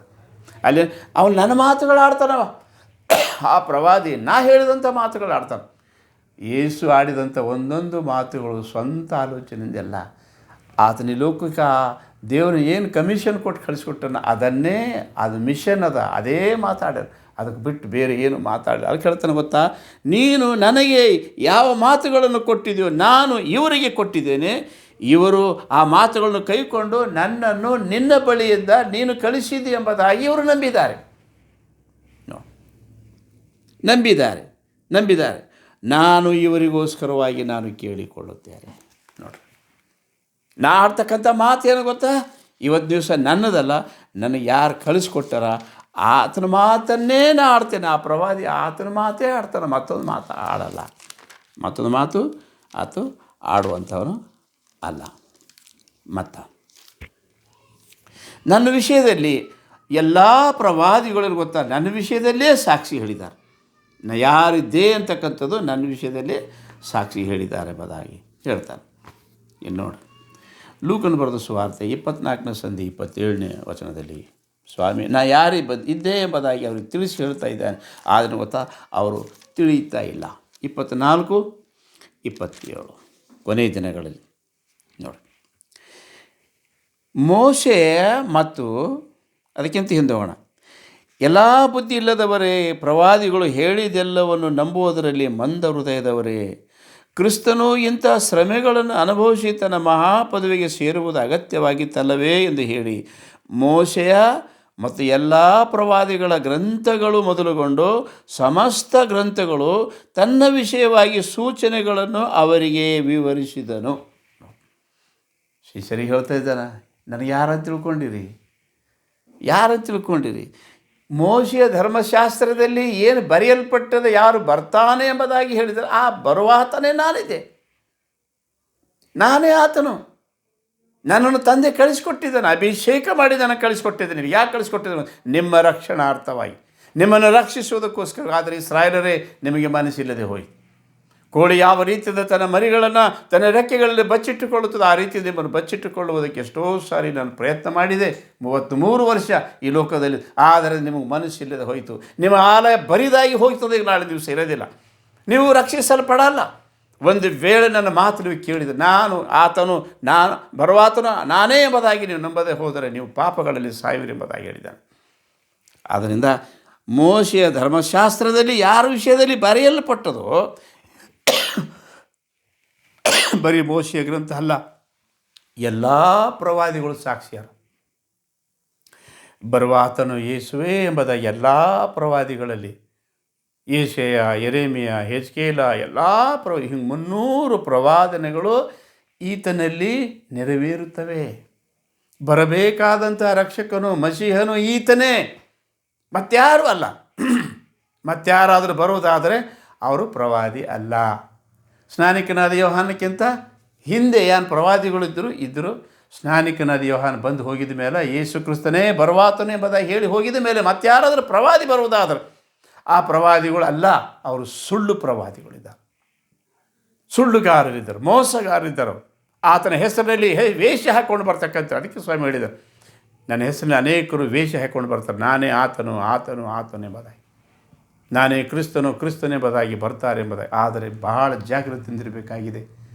ಅಲ್ಲಿ ಅವನು ನನ್ನ ಮಾತುಗಳು ಆಡ್ತಾನವ. ಆ ಪ್ರವಾದಿ ನಾ ಹೇಳಿದಂಥ ಮಾತುಗಳು ಆಡ್ತಾನೆ. ಯೇಸು ಆಡಿದಂಥ ಒಂದೊಂದು ಮಾತುಗಳು ಸ್ವಂತ ಆಲೋಚನೆಯಿಂದೆಲ್ಲ. ಆತನ ಲೋಕಕ್ಕೆ ದೇವರು ಏನು ಕಮಿಷನ್ ಕೊಟ್ಟು ಕಳಿಸ್ಕೊಟ್ಟನ ಅದನ್ನೇ, ಅದು ಮಿಷನ್ ಅದ, ಅದೇ ಮಾತಾಡ್ಯಾರ. ಅದಕ್ಕೆ ಬಿಟ್ಟು ಬೇರೆ ಏನು ಮಾತಾಡಲ್ಲ. ಅದಕ್ಕೆ ಹೇಳ್ತಾನೆ ಗೊತ್ತಾ, ನೀನು ನನಗೆ ಯಾವ ಮಾತುಗಳನ್ನು ಕೊಟ್ಟಿದೆಯೋ ನಾನು ಇವರಿಗೆ ಕೊಟ್ಟಿದ್ದೇನೆ, ಇವರು ಆ ಮಾತುಗಳನ್ನು ಕೈಕೊಂಡು ನನ್ನನ್ನು ನಿನ್ನ ಬಳಿಯಿಂದ ನೀನು ಕಳಿಸಿದಿ ಎಂಬುದಾಗಿ ಇವರು ನಂಬಿದ್ದಾರೆ. ನಾನು ಇವರಿಗೋಸ್ಕರವಾಗಿ ನಾನು ಕೇಳಿಕೊಳ್ಳುತ್ತೇನೆ. ನೋಡ್ರಿ, ನಾ ಆಡ್ತಕ್ಕಂಥ ಮಾತೇನು ಗೊತ್ತಾ, ಇವತ್ತು ದಿವಸ ನನ್ನದಲ್ಲ, ನನಗೆ ಯಾರು ಕಳಿಸ್ಕೊಟ್ಟಾರ ಆತನ ಮಾತನ್ನೇ ನಾ ಆಡ್ತೇನೆ. ಆ ಪ್ರವಾದಿ ಆತನ ಮಾತೇ ಆಡ್ತಾನೆ, ಮತ್ತೊಂದು ಮಾತು ಆಡಲ್ಲ. ಮತ್ತೊಂದು ಮಾತು ಆತ ಆಡುವಂಥವನು ಅಲ್ಲ. ನನ್ನ ವಿಷಯದಲ್ಲಿ ಎಲ್ಲ ಪ್ರವಾದಿಗಳಿಗೂ ಗೊತ್ತಾ, ನನ್ನ ವಿಷಯದಲ್ಲೇ ಸಾಕ್ಷಿ ಹೇಳಿದ್ದಾರೆ. ನಾ ಯಾರಿದ್ದೆ ಅಂತಕ್ಕಂಥದ್ದು ನನ್ನ ವಿಷಯದಲ್ಲೇ ಸಾಕ್ಷಿ ಹೇಳಿದ್ದಾರೆ ಎಂಬುದಾಗಿ ಹೇಳ್ತಾನೆ. ಇನ್ನು ನೋಡಿ, ಲೂಕನ ಬರೆದ ಸುವಾರ್ತೆ 24ನೇ ಸಂಧಿ 27ನೇ ವಚನದಲ್ಲಿ ಸ್ವಾಮಿ ನಾ ಯಾರಿಗೆ ಇದ್ದೇ ಎಂಬುದಾಗಿ ಅವ್ರಿಗೆ ತಿಳಿಸಿ ಹೇಳ್ತಾ ಇದ್ದಾನೆ. ಆದರೆ ಗೊತ್ತಾ ಅವರು ತಿಳಿಯುತ್ತಾ ಇಲ್ಲ. 24, 27 ಕೊನೆಯ ದಿನಗಳಲ್ಲಿ ನೋಡಿ, ಮೋಶೆ ಮತ್ತು ಅದಕ್ಕಿಂತ ಹಿಂದೆ ಹೋಗೋಣ. ಎಲ್ಲ ಬುದ್ಧಿ ಇಲ್ಲದವರೇ, ಪ್ರವಾದಿಗಳು ಹೇಳಿದೆಲ್ಲವನ್ನು ನಂಬುವುದರಲ್ಲಿ ಮಂದ ಹೃದಯದವರೇ, ಕ್ರಿಸ್ತನು ಇಂಥ ಶ್ರಮೆಗಳನ್ನು ಅನುಭವಿಸಿ ತನ್ನ ಮಹಾಪದವಿಗೆ ಸೇರುವುದು ಅಗತ್ಯವಾಗಿತ್ತಲ್ಲವೇ ಎಂದು ಹೇಳಿ ಮೋಶೆಯ ಮತ್ತು ಎಲ್ಲ ಪ್ರವಾದಿಗಳ ಗ್ರಂಥಗಳು ಮೊದಲುಗೊಂಡು ಸಮಸ್ತ ಗ್ರಂಥಗಳು ತನ್ನ ವಿಷಯವಾಗಿ ಸೂಚನೆಗಳನ್ನು ಅವರಿಗೆ ವಿವರಿಸಿದನು. ಶಿಷ್ಯರಿಗೆ ಹೇಳ್ತಾ ಇದ್ದಾನೆ, ನನಗೆ ಯಾರಂತ ತಿಳ್ಕೊಂಡಿರಿ? ಮೋಶೆಯ ಧರ್ಮಶಾಸ್ತ್ರದಲ್ಲಿ ಏನು ಬರೆಯಲ್ಪಟ್ಟದ, ಯಾರು ಬರ್ತಾನೆ ಎಂಬುದಾಗಿ ಹೇಳಿದರೆ ಆ ಬರುವಾತನೇ ನಾನೇ ಆತನು. ನನ್ನನ್ನು ತಂದೆ ಕಳಿಸ್ಕೊಟ್ಟಿದ್ದಾನೆ, ಅಭಿಷೇಕ ಮಾಡಿ ನನಗೆ ಕಳಿಸ್ಕೊಟ್ಟಿದ್ದಾನೆ. ಯಾಕೆ ಕಳಿಸ್ಕೊಟ್ಟಿದ್ದಾನೆ? ನಿಮ್ಮ ರಕ್ಷಣಾರ್ಥವಾಗಿ, ನಿಮ್ಮನ್ನು ರಕ್ಷಿಸುವುದಕ್ಕೋಸ್ಕರ. ಆದರೆ ಇಸ್ರಾಯೇಲರೇ, ನಿಮಗೆ ಮನಸ್ಸಿಲ್ಲದೆ ಹೋಯಿತು. ಕೋಳಿ ಯಾವ ರೀತಿಯಿಂದ ತನ್ನ ಮರಿಗಳನ್ನು ತನ್ನ ರೆಕ್ಕೆಗಳಲ್ಲಿ ಬಚ್ಚಿಟ್ಟುಕೊಳ್ಳುತ್ತದೆ, ಆ ರೀತಿ ನಿಮ್ಮನ್ನು ಬಚ್ಚಿಟ್ಟುಕೊಳ್ಳುವುದಕ್ಕೆ ಎಷ್ಟೋ ಸಾರಿ ನಾನು ಪ್ರಯತ್ನ ಮಾಡಿದೆ, 33 ವರ್ಷ ಈ ಲೋಕದಲ್ಲಿ. ಆದರೆ ನಿಮಗೆ ಮನಸ್ಸಿಲ್ಲದೆ ಹೋಯಿತು. ನಿಮ್ಮ ಆಲಯ ಬರಿದಾಗಿ ಹೋಗ್ತದೆ, ನಾಳೆ ದಿವಸ ಇರೋದಿಲ್ಲ, ನೀವು ರಕ್ಷಿಸಲ್ಪಡಲ್ಲ. ಒಂದು ವೇಳೆ ನನ್ನ ಮಾತು ನೀವು ಕೇಳಿದರೆ, ನಾನು ಬರುವಾತನು ನಾನೇ ಎಂಬುದಾಗಿ ನೀವು ನಂಬದೇ ಹೋದರೆ ನೀವು ಪಾಪಗಳಲ್ಲಿ ಸಾಯುವಿರಿ ಎಂಬುದಾಗಿ ಹೇಳಿದ್ದಾನೆ. ಆದ್ದರಿಂದ ಮೋಶೆಯ ಧರ್ಮಶಾಸ್ತ್ರದಲ್ಲಿ ಯಾರ ವಿಷಯದಲ್ಲಿ ಬರೆಯಲ್ಪಟ್ಟದೋ, ಬರೀ ಮೋಶೆಯ ಗ್ರಂಥ ಅಲ್ಲ, ಎಲ್ಲ ಪ್ರವಾದಿಗಳು ಸಾಕ್ಷಿಯಾರ. ಬರುವಾತನು ಯೇಸುವೇ ಎಂಬುದಾಗಿ ಎಲ್ಲ ಪ್ರವಾದಿಗಳಲ್ಲಿ ಯೆಶಾಯ, ಯೆರೆಮೀಯ, ಹೆಜ್ಕೇಲ ಎಲ್ಲ ಹಿಂಗೆ 300 ಪ್ರವಾದನೆಗಳು ಈತನಲ್ಲಿ ನೆರವೇರುತ್ತವೆ. ಬರಬೇಕಾದಂಥ ರಕ್ಷಕನು ಮಸೀಹನು ಈತನೇ, ಮತ್ಯಾರೂ ಅಲ್ಲ. ಮತ್ಯಾರಾದರೂ ಬರುವುದಾದರೆ ಅವರು ಪ್ರವಾದಿ ಅಲ್ಲ. ಸ್ನಾನಿಕನಾದ ಯೋಹಾನಕ್ಕಿಂತ ಹಿಂದೆ ಏನು ಪ್ರವಾದಿಗಳು ಸ್ನಾನಿಕನಾದ ಯೋಹಾನ ಬಂದು ಹೋಗಿದ ಮೇಲೆ ಯೇಸು ಕ್ರಿಸ್ತನೇ ಬರುವಾತನು ಎಂಬುದಾಗಿ ಹೇಳಿ ಹೋಗಿದ ಮೇಲೆ ಮತ್ಯಾರಾದರೂ ಪ್ರವಾದಿ ಬರುವುದಾದರೆ ಆ ಪ್ರವಾದಿಗಳು ಅಲ್ಲ, ಅವರು ಸುಳ್ಳು ಪ್ರವಾದಿಗಳಿದ್ದಾರೆ, ಸುಳ್ಳುಗಾರರಿದ್ದರು, ಮೋಸಗಾರರಿದ್ದರು. ಆತನ ಹೆಸರಿನಲ್ಲಿ ವೇಷ ಹಾಕ್ಕೊಂಡು ಬರ್ತಕ್ಕಂಥ. ಅದಕ್ಕೆ ಸ್ವಾಮಿ ಹೇಳಿದರು, ನನ್ನ ಹೆಸರಿನಲ್ಲಿ ಅನೇಕರು ವೇಷ ಹಾಕ್ಕೊಂಡು ಬರ್ತಾರೆ, ನಾನೇ ಆತನು ಎಂಬುದಾಗಿ, ನಾನೇ ಕ್ರಿಸ್ತನು ಎಂಬುದಾಗಿ ಬರ್ತಾರೆ ಎಂಬುದಾಗಿ. ಆದರೆ ಬಹಳ ಜಾಗೃತಿಯಿಂದಿರಬೇಕಾಗಿದೆ.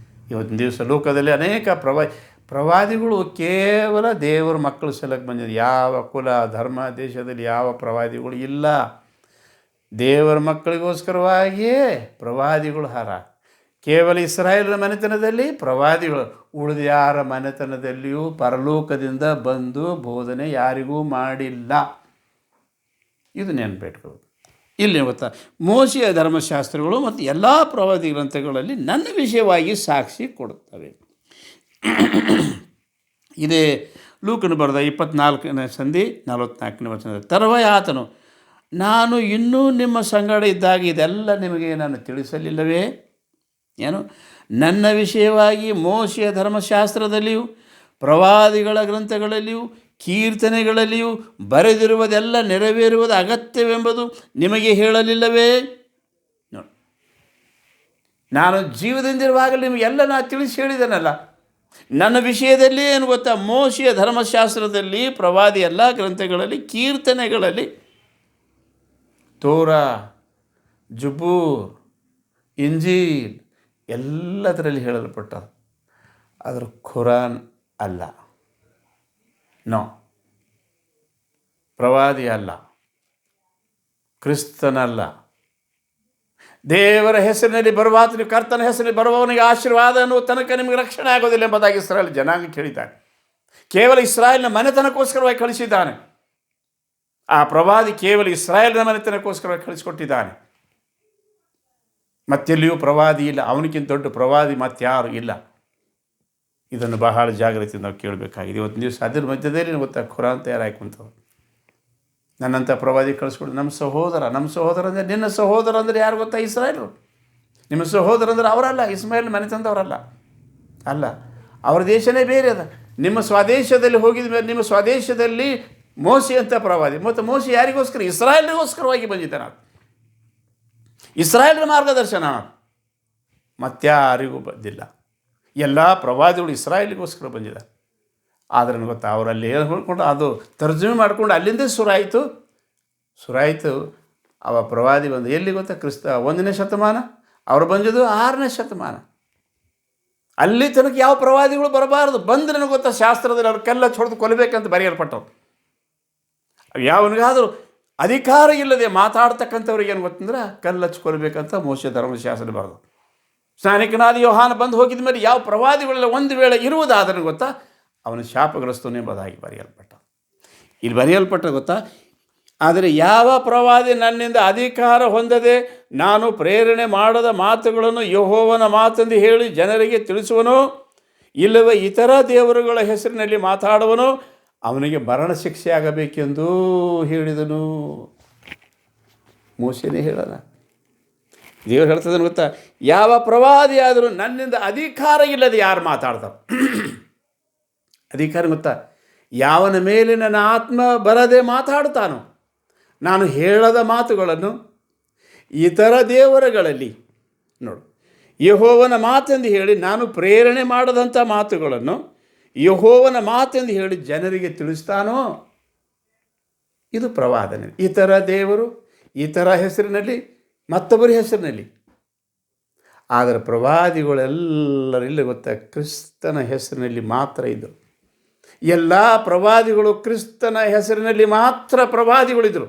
ಇವತ್ತಿನ ದಿವಸ ಲೋಕದಲ್ಲಿ ಅನೇಕ ಪ್ರವಾದಿಗಳು ಕೇವಲ ದೇವರ ಮಕ್ಕಳು ಸಲಕ್ಕೆ ಬಂದಿದೆ. ಯಾವ ಕುಲ ಧರ್ಮ ದೇಶದಲ್ಲಿ ಯಾವ ಪ್ರವಾದಿಗಳು ಇಲ್ಲ. ದೇವರ ಮಕ್ಕಳಿಗೋಸ್ಕರವಾಗಿಯೇ ಪ್ರವಾದಿಗಳು ಕೇವಲ ಇಸ್ರಾಯೇಲರ ಮನೆತನದಲ್ಲಿ ಪ್ರವಾದಿಗಳು, ಉಳಿದ ಯಾರ ಮನೆತನದಲ್ಲಿಯೂ ಪರಲೋಕದಿಂದ ಬಂದು ಬೋಧನೆ ಯಾರಿಗೂ ಮಾಡಿಲ್ಲ. ಇದು ನೆನಪಿಟ್ಕೊಳ್ಳೋದು. ಇಲ್ಲಿ ಗೊತ್ತಾ, ಮೋಶೆಯ ಧರ್ಮಶಾಸ್ತ್ರಗಳು ಮತ್ತು ಎಲ್ಲ ಪ್ರವಾದಿ ಗ್ರಂಥಗಳಲ್ಲಿ ನನ್ನ ವಿಷಯವಾಗಿ ಸಾಕ್ಷಿ ಕೊಡುತ್ತವೆ. ಇದೇ ಲೂಕನು ಬರೆದ 24ನೇ ಸಂಧಿ 44ನೇ ವಚನದ ತರುವಾಯ ಆತನು, ನಾನು ಇನ್ನೂ ನಿಮ್ಮ ಸಂಗಡ ಇದ್ದಾಗ ಇದೆಲ್ಲ ನಿಮಗೆ ನಾನು ತಿಳಿಸಲಿಲ್ಲವೇ? ಏನು? ನನ್ನ ವಿಷಯವಾಗಿ ಮೋಶೆಯ ಧರ್ಮಶಾಸ್ತ್ರದಲ್ಲಿಯೂ ಪ್ರವಾದಿಗಳ ಗ್ರಂಥಗಳಲ್ಲಿಯೂ ಕೀರ್ತನೆಗಳಲ್ಲಿಯೂ ಬರೆದಿರುವುದೆಲ್ಲ ನೆರವೇರುವುದು ಅಗತ್ಯವೆಂಬುದು ನಿಮಗೆ ಹೇಳಲಿಲ್ಲವೇ? ನೋಡಿ, ನಾನು ಜೀವದಿಂದಿರುವಾಗಲೇ ನಿಮಗೆಲ್ಲ ನಾನು ತಿಳಿಸಿ ಹೇಳಿದ್ದೇನಲ್ಲ. ನನ್ನ ವಿಷಯದಲ್ಲಿ ಏನು ಗೊತ್ತಾ, ಮೋಶೆಯ ಧರ್ಮಶಾಸ್ತ್ರದಲ್ಲಿ, ಪ್ರವಾದಿ ಎಲ್ಲ ಗ್ರಂಥಗಳಲ್ಲಿ, ಕೀರ್ತನೆಗಳಲ್ಲಿ, ತೋರಾ, ಜುಬೂರ್, ಇಂಜೀಲ್ ಎಲ್ಲದರಲ್ಲಿ ಹೇಳಲ್ಪಟ್ಟ. ಅದರ ಖುರಾನ್ ಅಲ್ಲ, ನೋ, ಪ್ರವಾದಿ ಅಲ್ಲ, ಕ್ರಿಸ್ತನಲ್ಲ. ದೇವರ ಹೆಸರಿನಲ್ಲಿ ಬರುವಾತನು, ಕರ್ತನ ಹೆಸರಿನಲ್ಲಿ ಬರುವವನಿಗೆ ಆಶೀರ್ವಾದ ಅನ್ನುವ ತನಕ ನಿಮಗೆ ರಕ್ಷಣೆ ಆಗೋದಿಲ್ಲ ಎಂಬುದಾಗಿ ಇಸ್ರಾಯೇಲ್ ಜನಾಂಗ ಹೇಳಿದ್ದಾನೆ. ಕೇವಲ ಇಸ್ರಾಯೇಲ್ನ ಮನೆತನಕ್ಕೋಸ್ಕರವಾಗಿ ಕಳಿಸಿದ್ದಾನೆ. ಆ ಪ್ರವಾದಿ ಕೇವಲ ಇಸ್ರಾಯೇಲ್ನ ಮನೆತನಕ್ಕೋಸ್ಕರವಾಗಿ ಕಳಿಸಿಕೊಟ್ಟಿದ್ದಾನೆ. ಮತ್ತೆಲ್ಲಿಯೂ ಪ್ರವಾದಿ ಇಲ್ಲ, ಅವನಿಗಿಂತ ದೊಡ್ಡ ಪ್ರವಾದಿ ಮತ್ತಾರು ಇಲ್ಲ. ಇದನ್ನು ಬಹಳ ಜಾಗ್ರತೆಯಿಂದ ನಾವು ಕೇಳಬೇಕಾಗಿದೆ. ಇವತ್ತಿನ ದಿವಸ ಅದರ ಮಧ್ಯದಲ್ಲಿ ಗೊತ್ತಾ ಖುರಾನ್ ತಯಾರಾಗಿ ಕುಂತವು. ನನ್ನಂಥ ಪ್ರವಾದಿ ಕಳಿಸ್ಕೊಡು. ನಮ್ಮ ಸಹೋದರ ಅಂದರೆ ನಿನ್ನ ಸಹೋದರ ಅಂದರೆ ಯಾರು ಗೊತ್ತಾ? ಇಸ್ರಾಯೇಲರು. ನಿಮ್ಮ ಸಹೋದರ ಅಂದರೆ ಅವರಲ್ಲ, ಇಸ್ಮಾಯಿಲ್ ಮನೆತಂದವರಲ್ಲ ಅಲ್ಲ, ಅವರ ದೇಶನೇ ಬೇರೆ ಅದ. ನಿಮ್ಮ ಸ್ವದೇಶದಲ್ಲಿ ಹೋಗಿದ ಮೇಲೆ ನಿಮ್ಮ ಸ್ವದೇಶದಲ್ಲಿ ಮೋಶೆ ಅಂತ ಪ್ರವಾದಿ. ಮತ್ತು ಮೋಶೆ ಯಾರಿಗೋಸ್ಕರ? ಇಸ್ರಾಯೇಲ್ಗೋಸ್ಕರವಾಗಿ ಬಂದಿದ್ದಾನೆ. ಇಸ್ರಾಯೇಲ್ರ ಮಾರ್ಗದರ್ಶನ, ಮತ್ಯಾರಿಗೂ ಬಂದಿಲ್ಲ. ಎಲ್ಲ ಪ್ರವಾದಿಗಳು ಇಸ್ರಾಯೇಲಿಗೋಸ್ಕರ ಬಂದಿದ್ದಾರೆ. ಆದರೆ ನನಗೆ ಗೊತ್ತಾ ಅವರಲ್ಲಿ ಹೇಳ್ಕೊಂಡು ಅದು ತರ್ಜುಮೆ ಮಾಡಿಕೊಂಡು ಅಲ್ಲಿಂದ ಶುರುವಾಯಿತು. ಅವ ಪ್ರವಾದಿ ಬಂದು ಎಲ್ಲಿ ಗೊತ್ತಾ, ಕ್ರಿಸ್ತ 1ನೇ ಶತಮಾನ, ಅವರು ಬಂದಿದ್ದು 6ನೇ ಶತಮಾನ. ಅಲ್ಲಿ ತನಕ ಯಾವ ಪ್ರವಾದಿಗಳು ಬರಬಾರದು. ಬಂದು ನನಗೆ ಗೊತ್ತಾ ಶಾಸ್ತ್ರದಲ್ಲಿ ಅವ್ರು ಕಲ್ಲ ಹೊಡೆದು ಕೊಲ್ಲಬೇಕಂತ ಬರೆಯಲ್ಪಟ್ಟವು. ಯಾವನಿಗಾದರೂ ಅಧಿಕಾರ ಇಲ್ಲದೆ ಮಾತಾಡ್ತಕ್ಕಂಥವ್ರಿಗೆ ಏನು ಗೊತ್ತಂದ್ರೆ ಕಲ್ಲು ಕೊಲ್ಲಬೇಕಂತ ಮೋಶೆ ಧರ್ಮಶಾಸ್ತ್ರ ಬರೆದು. ಸ್ನಾನಿಕನಾದ ಯೋಹಾನ ಬಂದು ಹೋಗಿದ ಮೇಲೆ ಯಾವ ಪ್ರವಾದಿಗಳೆಲ್ಲ ಒಂದು ವೇಳೆ ಇರುವುದಾದ್ರೆ ಗೊತ್ತಾ ಅವನ ಶಾಪಗ್ರಸ್ತನು ಎಂಬುದಾಗಿ ಬರೆಯಲ್ಪಟ್ಟ. ಇಲ್ಲಿ ಬರೆಯಲ್ಪಟ್ಟ ಗೊತ್ತಾ, ಆದರೆ ಯಾವ ಪ್ರವಾದಿ ನನ್ನಿಂದ ಅಧಿಕಾರ ಹೊಂದದೆ ನಾನು ಪ್ರೇರಣೆ ಮಾಡದ ಮಾತುಗಳನ್ನು ಯೆಹೋವನ ಮಾತೆಂದು ಹೇಳಿ ಜನರಿಗೆ ತಿಳಿಸುವನೋ ಇಲ್ಲವೇ ಇತರ ದೇವರುಗಳ ಹೆಸರಿನಲ್ಲಿ ಮಾತಾಡುವನೋ ಅವನಿಗೆ ಮರಣ ಶಿಕ್ಷೆ ಆಗಬೇಕೆಂದೂ ಹೇಳಿದನು. ಮೋಶೆನೇ ಹೇಳಲ್ಲ, ದೇವರು ಹೇಳ್ತದನ್ನು ಗೊತ್ತಾ, ಯಾವ ಪ್ರವಾದಿ ಆದರೂ ನನ್ನಿಂದ ಅಧಿಕಾರ ಇಲ್ಲದೆ ಯಾರು ಮಾತಾಡ್ತಾರೆ. ಅಧಿಕಾರ ಗೊತ್ತಾ, ಯಾವನ ಮೇಲೆ ನನ್ನ ಆತ್ಮ ಬರದೆ ಮಾತಾಡ್ತಾನೋ, ನಾನು ಹೇಳದ ಮಾತುಗಳನ್ನು ಇತರ ದೇವರುಗಳಲ್ಲಿ ನೋಡು ಯೆಹೋವನ ಮಾತೆಂದು ಹೇಳಿ ನಾನು ಪ್ರೇರಣೆ ಮಾಡದಂಥ ಮಾತುಗಳನ್ನು ಯೆಹೋವನ ಮಾತೆಂದು ಹೇಳಿ ಜನರಿಗೆ ತಿಳಿಸ್ತಾನೋ ಇದು ಪ್ರವಾದನೆ. ಇತರ ದೇವರು ಇತರ ಹೆಸರಿನಲ್ಲಿ ಮತ್ತೊಬ್ಬರ ಹೆಸರಿನಲ್ಲಿ. ಆದರೆ ಪ್ರವಾದಿಗಳೆಲ್ಲರೂ ಇಲ್ಲಿ ಗೊತ್ತಾ ಕ್ರಿಸ್ತನ ಹೆಸರಿನಲ್ಲಿ ಮಾತ್ರ ಇದ್ದರು. ಎಲ್ಲ ಪ್ರವಾದಿಗಳು ಕ್ರಿಸ್ತನ ಹೆಸರಿನಲ್ಲಿ ಮಾತ್ರ ಪ್ರವಾದಿಗಳಿದ್ದರು.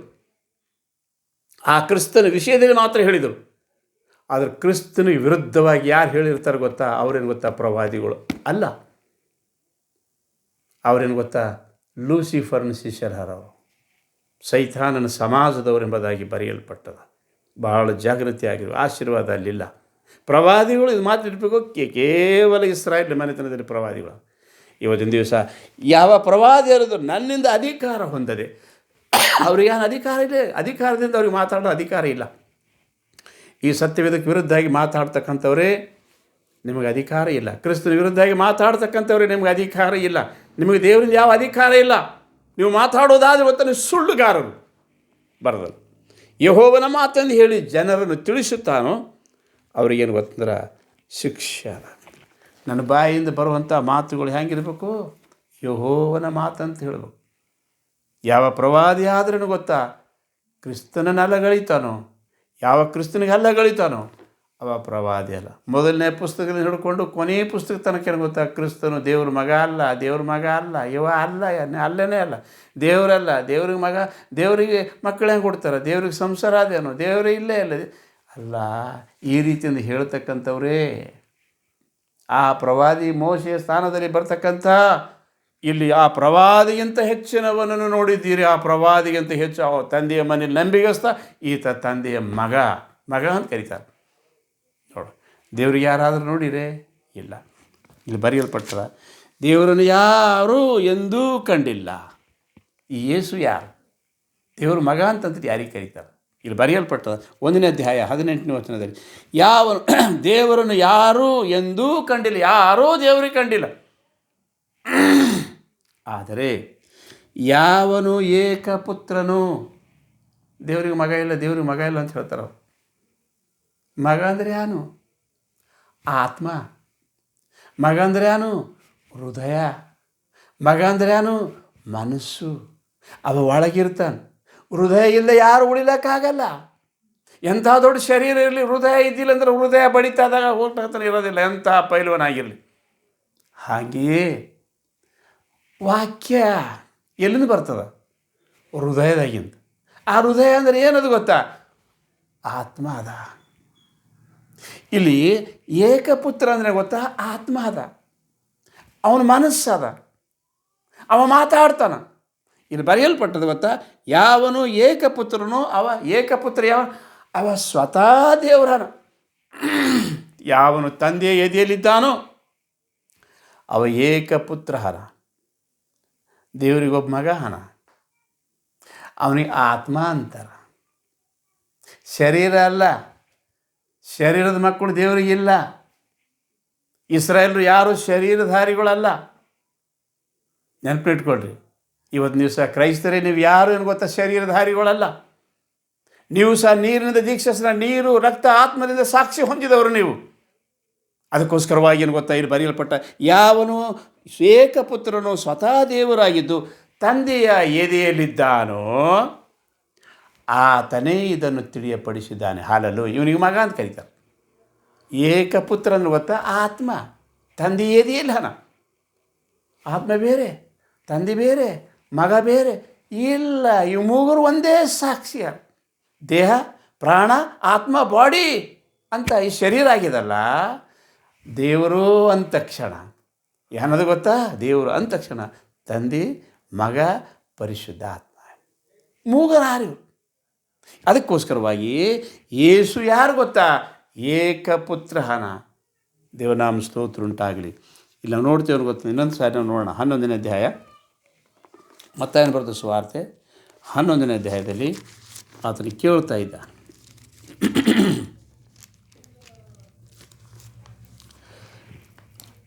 ಆ ಕ್ರಿಸ್ತನ ವಿಷಯದಲ್ಲಿ ಮಾತ್ರ ಹೇಳಿದರು. ಆದರೆ ಕ್ರಿಸ್ತನಿಗೆ ವಿರುದ್ಧವಾಗಿ ಯಾರು ಹೇಳಿರ್ತಾರೆ ಗೊತ್ತಾ, ಅವರೇನು ಗೊತ್ತಾ ಪ್ರವಾದಿಗಳು ಅಲ್ಲ. ಅವರೇನು ಗೊತ್ತಾ ಲೂಸಿಫರ್ನ ಶಿಷ್ಯರವರು, ಸೈತಾನನ ಸಮಾಜದವರೆಂಬುದಾಗಿ ಬರೆಯಲ್ಪಟ್ಟದ. ಬಹಳ ಜಾಗೃತಿ ಆಗಿರುವ ಆಶೀರ್ವಾದ ಅಲ್ಲಿಲ್ಲ. ಪ್ರವಾದಿಗಳು ಇದು ಮಾತಿರಬೇಕು, ಕೇವಲ ಇಸ್ರಾಯೇಲ್ ಮನೆತನದಲ್ಲಿ ಪ್ರವಾದಿಗಳು. ಇವತ್ತಿನ ದಿವಸ ಯಾವ ಪ್ರವಾದಿ ಇರೋದು ನನ್ನಿಂದ ಅಧಿಕಾರ ಹೊಂದದೆ, ಅವ್ರಿಗೆ ಏನು ಅಧಿಕಾರ ಇದೆ? ಅಧಿಕಾರದಿಂದ ಅವ್ರಿಗೆ ಮಾತಾಡೋ ಅಧಿಕಾರ ಇಲ್ಲ. ಈ ಸತ್ಯವೇದಕ್ಕೆ ವಿರುದ್ಧವಾಗಿ ಮಾತಾಡ್ತಕ್ಕಂಥವರೇ ನಿಮಗೆ ಅಧಿಕಾರ ಇಲ್ಲ. ಕ್ರಿಸ್ತನ ವಿರುದ್ಧವಾಗಿ ಮಾತಾಡ್ತಕ್ಕಂಥವ್ರೆ ನಿಮಗೆ ಅಧಿಕಾರ ಇಲ್ಲ. ನಿಮಗೆ ದೇವರಿಂದ ಯಾವ ಅಧಿಕಾರ ಇಲ್ಲ. ನೀವು ಮಾತಾಡೋದಾದರೆ ಗೊತ್ತ ಸುಳ್ಳುಗಾರರು ಬರದಲ್ಲ. ಯೆಹೋವನ ಮಾತಂದು ಹೇಳಿ ಜನರನ್ನು ತಿಳಿಸುತ್ತಾನೋ ಅವ್ರಿಗೇನು ಗೊತ್ತಂದ್ರೆ ಶಿಕ್ಷೆ. ನನ್ನ ಬಾಯಿಂದ ಬರುವಂಥ ಮಾತುಗಳು ಹೆಂಗಿರಬೇಕು? ಯೆಹೋವನ ಮಾತಂತ ಹೇಳಬೇಕು. ಯಾವ ಪ್ರವಾದಿ ಆದ್ರೂ ಗೊತ್ತಾ ಕ್ರಿಸ್ತನ ಅಲ್ಲಗಳಿತಾನೋ, ಯಾವ ಕ್ರಿಸ್ತನಿಗೆ ಅಲ್ಲಗಳಿತಾನೋ ಅವ ಪ್ರವಾದಿ ಅಲ್ಲ. ಮೊದಲನೇ ಪುಸ್ತಕದಲ್ಲಿ ಹಿಡ್ಕೊಂಡು ಕೊನೆಯ ಪುಸ್ತಕ ತನಕ ಗೊತ್ತಾ ಕ್ರಿಸ್ತನು ದೇವ್ರ ಮಗ ಅಲ್ಲ, ದೇವ್ರ ಮಗ ಅಲ್ಲ, ಇವ ಅಲ್ಲ, ಅಲ್ಲನೇ ಅಲ್ಲ, ದೇವರಲ್ಲ, ದೇವ್ರಿಗೆ ಮಗ, ದೇವರಿಗೆ ಮಕ್ಕಳು ಹೆಂಗೆ ಕೊಡ್ತಾರೆ, ದೇವ್ರಿಗೆ ಸಂಸಾರ ಅದೇನೋ, ದೇವರೇ ಇಲ್ಲೇ ಅಲ್ಲ ಅಲ್ಲ. ಈ ರೀತಿಯಿಂದ ಹೇಳ್ತಕ್ಕಂಥವ್ರೇ ಆ ಪ್ರವಾದಿ ಮೋಶೆಯ ಸ್ಥಾನದಲ್ಲಿ ಬರ್ತಕ್ಕಂಥ ಇಲ್ಲಿ ಆ ಪ್ರವಾದಿಗಿಂತ ಹೆಚ್ಚಿನವನನ್ನು ನೋಡಿದ್ದೀರಿ. ಆ ಪ್ರವಾದಿಗಿಂತ ಹೆಚ್ಚು ಅವ ತಂದೆಯ ಮನೇಲಿ ನಂಬಿಗಸ್ತ, ಈತ ತಂದೆಯ ಮಗ ಅಂತ ಕರೀತಾರೆ. ನೋಡು, ದೇವ್ರಿಗೆ ಯಾರಾದರೂ ನೋಡಿರೇ ಇಲ್ಲ. ಇಲ್ಲಿ ಬರೆಯಲ್ಪಟ್ಟದ ದೇವರನ್ನು ಯಾರೂ ಎಂದೂ ಕಂಡಿಲ್ಲ. ಈ ಯೇಸು ಯಾರು? ದೇವ್ರ ಮಗ ಅಂತಂತ ಯಾರಿಗೆ ಕರೀತಾರೆ? ಇಲ್ಲಿ ಬರೆಯಲ್ಪಟ್ಟದ 1ನೇ ಅಧ್ಯಾಯ 18ನೇ ವಚನದಲ್ಲಿ ಯಾವನು ದೇವರನ್ನು ಯಾರೂ ಎಂದೂ ಕಂಡಿಲ್ಲ, ಯಾರೂ ದೇವರಿಗೆ ಕಂಡಿಲ್ಲ. ಆದರೆ ಯಾವನು ಏಕಪುತ್ರನು, ದೇವರಿಗೆ ಮಗ ಇಲ್ಲ, ದೇವ್ರಿಗೆ ಮಗ ಇಲ್ಲ ಅಂತ ಹೇಳ್ತಾರೆ. ಮಗ ಅಂದರೆ ಯಾನು? ಆತ್ಮ. ಮಗ ಅಂದರೆ ಯಾನು? ಹೃದಯ. ಮಗ ಅಂದರೆ ಯಾನು? ಮನಸ್ಸು. ಅವ ಒಳಗಿರ್ತಾನೆ. ಹೃದಯ ಇಲ್ಲ ಯಾರು ಉಳಿಲಕ್ಕಾಗಲ್ಲ. ಎಂಥ ದೊಡ್ಡ ಶರೀರ ಇರಲಿ, ಹೃದಯ ಇದ್ದಿಲ್ಲ ಅಂದರೆ ಹೃದಯ ಬಡಿತಾದಾಗ ಹೋಗ್ತಾನೆ ಇರೋದಿಲ್ಲ, ಎಂಥ ಪೈಲ್ವನಾಗಿರಲಿ. ಹಾಗೆಯೇ ವಾಕ್ಯ ಎಲ್ಲಿಂದ ಬರ್ತದೆ? ಹೃದಯದಾಗಿಂದ. ಆ ಹೃದಯ ಅಂದರೆ ಏನದು ಗೊತ್ತಾ? ಆತ್ಮ ಅದ. ಇಲ್ಲಿ ಏಕಪುತ್ರ ಅಂದರೆ ಗೊತ್ತಾ? ಆತ್ಮ ಅದ, ಅವನ ಮನಸ್ಸದ, ಅವ ಮಾತಾಡ್ತಾನ. ಇಲ್ಲಿ ಬರೆಯಲ್ಪಟ್ಟದು ಗೊತ್ತಾ? ಯಾವನು ಏಕಪುತ್ರನೋ ಅವ ಏಕಪುತ್ರ ಯಾವ? ಅವ ಸ್ವತಃ ದೇವರನ. ಯಾವನು ತಂದೆಯ ಎದೆಯಲ್ಲಿದ್ದಾನೋ ಅವ ಏಕಪುತ್ರ ಹನ. ದೇವರಿಗೊಬ್ಬ ಮಗ ಹನ. ಅವನಿಗೆ ಆತ್ಮ ಅಂತಾರೆ. ಶರೀರ ಅಲ್ಲ, ಶರೀರದ ಮಕ್ಕಳು ದೇವರಿಗಿಲ್ಲ. ಇಸ್ರಾಯೇಲರು ಯಾರು ಶರೀರಧಾರಿಗಳಲ್ಲ. ನೆನಪಿಟ್ಕೊಳ್ರಿ. ಇವತ್ತು ನೀವು ಸಹ ಕ್ರೈಸ್ತರೇ, ನೀವು ಯಾರು ಏನು ಗೊತ್ತಾ? ಶರೀರಧಾರಿಗಳಲ್ಲ. ನೀವು ಸಹ ನೀರಿನಿಂದ ದೀಕ್ಷಿಸಿದ ನೀರು, ರಕ್ತ, ಆತ್ಮದಿಂದ ಸಾಕ್ಷಿ ಹೊಂದಿದವರು ನೀವು. ಅದಕ್ಕೋಸ್ಕರವಾಗಿ ಏನು ಗೊತ್ತಾ? ಇಲ್ಲಿ ಬರೆಯಲ್ಪಟ್ಟ ಯಾವನು ಏಕಪುತ್ರನು ಸ್ವತಃ ದೇವರಾಗಿದ್ದು ತಂದೆಯ ಎದೆಯಲ್ಲಿದ್ದಾನೋ ಆತನೇ ಇದನ್ನು ತಿಳಿಯಪಡಿಸಿದ್ದಾನೆ. ಹಾಲಲ್ಲೂ ಇವನಿಗೆ ಮಗ ಅಂತ ಕರೀತಾರೆ. ಏಕಪುತ್ರನ ಗೊತ್ತಾ? ಆತ್ಮ ತಂದೆ ಎದೆಯಲ್ಲಿ ಹನ. ಆತ್ಮ ಬೇರೆ, ತಂದೆ ಬೇರೆ, ಮಗ ಬೇರೆ ಇಲ್ಲ. ಇವು ಮೂಗರು ಒಂದೇ ಸಾಕ್ಷಿಯ. ದೇಹ, ಪ್ರಾಣ, ಆತ್ಮ, ಬಾಡಿ ಅಂತ ಈ ಶರೀರ ಆಗಿದಲ್ಲ. ದೇವರು ಅಂದ ತಕ್ಷಣ ಏನದು ಗೊತ್ತಾ? ದೇವರು ಅಂದ ತಕ್ಷಣ ತಂದೆ, ಮಗ, ಪರಿಶುದ್ಧ ಆತ್ಮ, ಮೂಗರಾರು. ಅದಕ್ಕೋಸ್ಕರವಾಗಿ ಯೇಸು ಯಾರು ಗೊತ್ತಾ? ಏಕಪುತ್ರಹನ. ದೇವನಾಮ ಸ್ತೋತ್ರ ಉಂಟಾಗಲಿ. ಇಲ್ಲ ನೋಡ್ತೇವೆ ಗೊತ್ತ. ಇನ್ನೊಂದು ಸಾರಿ ನಾವು ನೋಡೋಣ. 11ನೇ ಅಧ್ಯಾಯ, ಮತ್ತಾಯನ ಬರೆದ ಸುವಾರ್ತೆ 11ನೇ ಅಧ್ಯಾಯದಲ್ಲಿ ಆತನಿಗೆ ಕೇಳ್ತಾ ಇದ್ದ.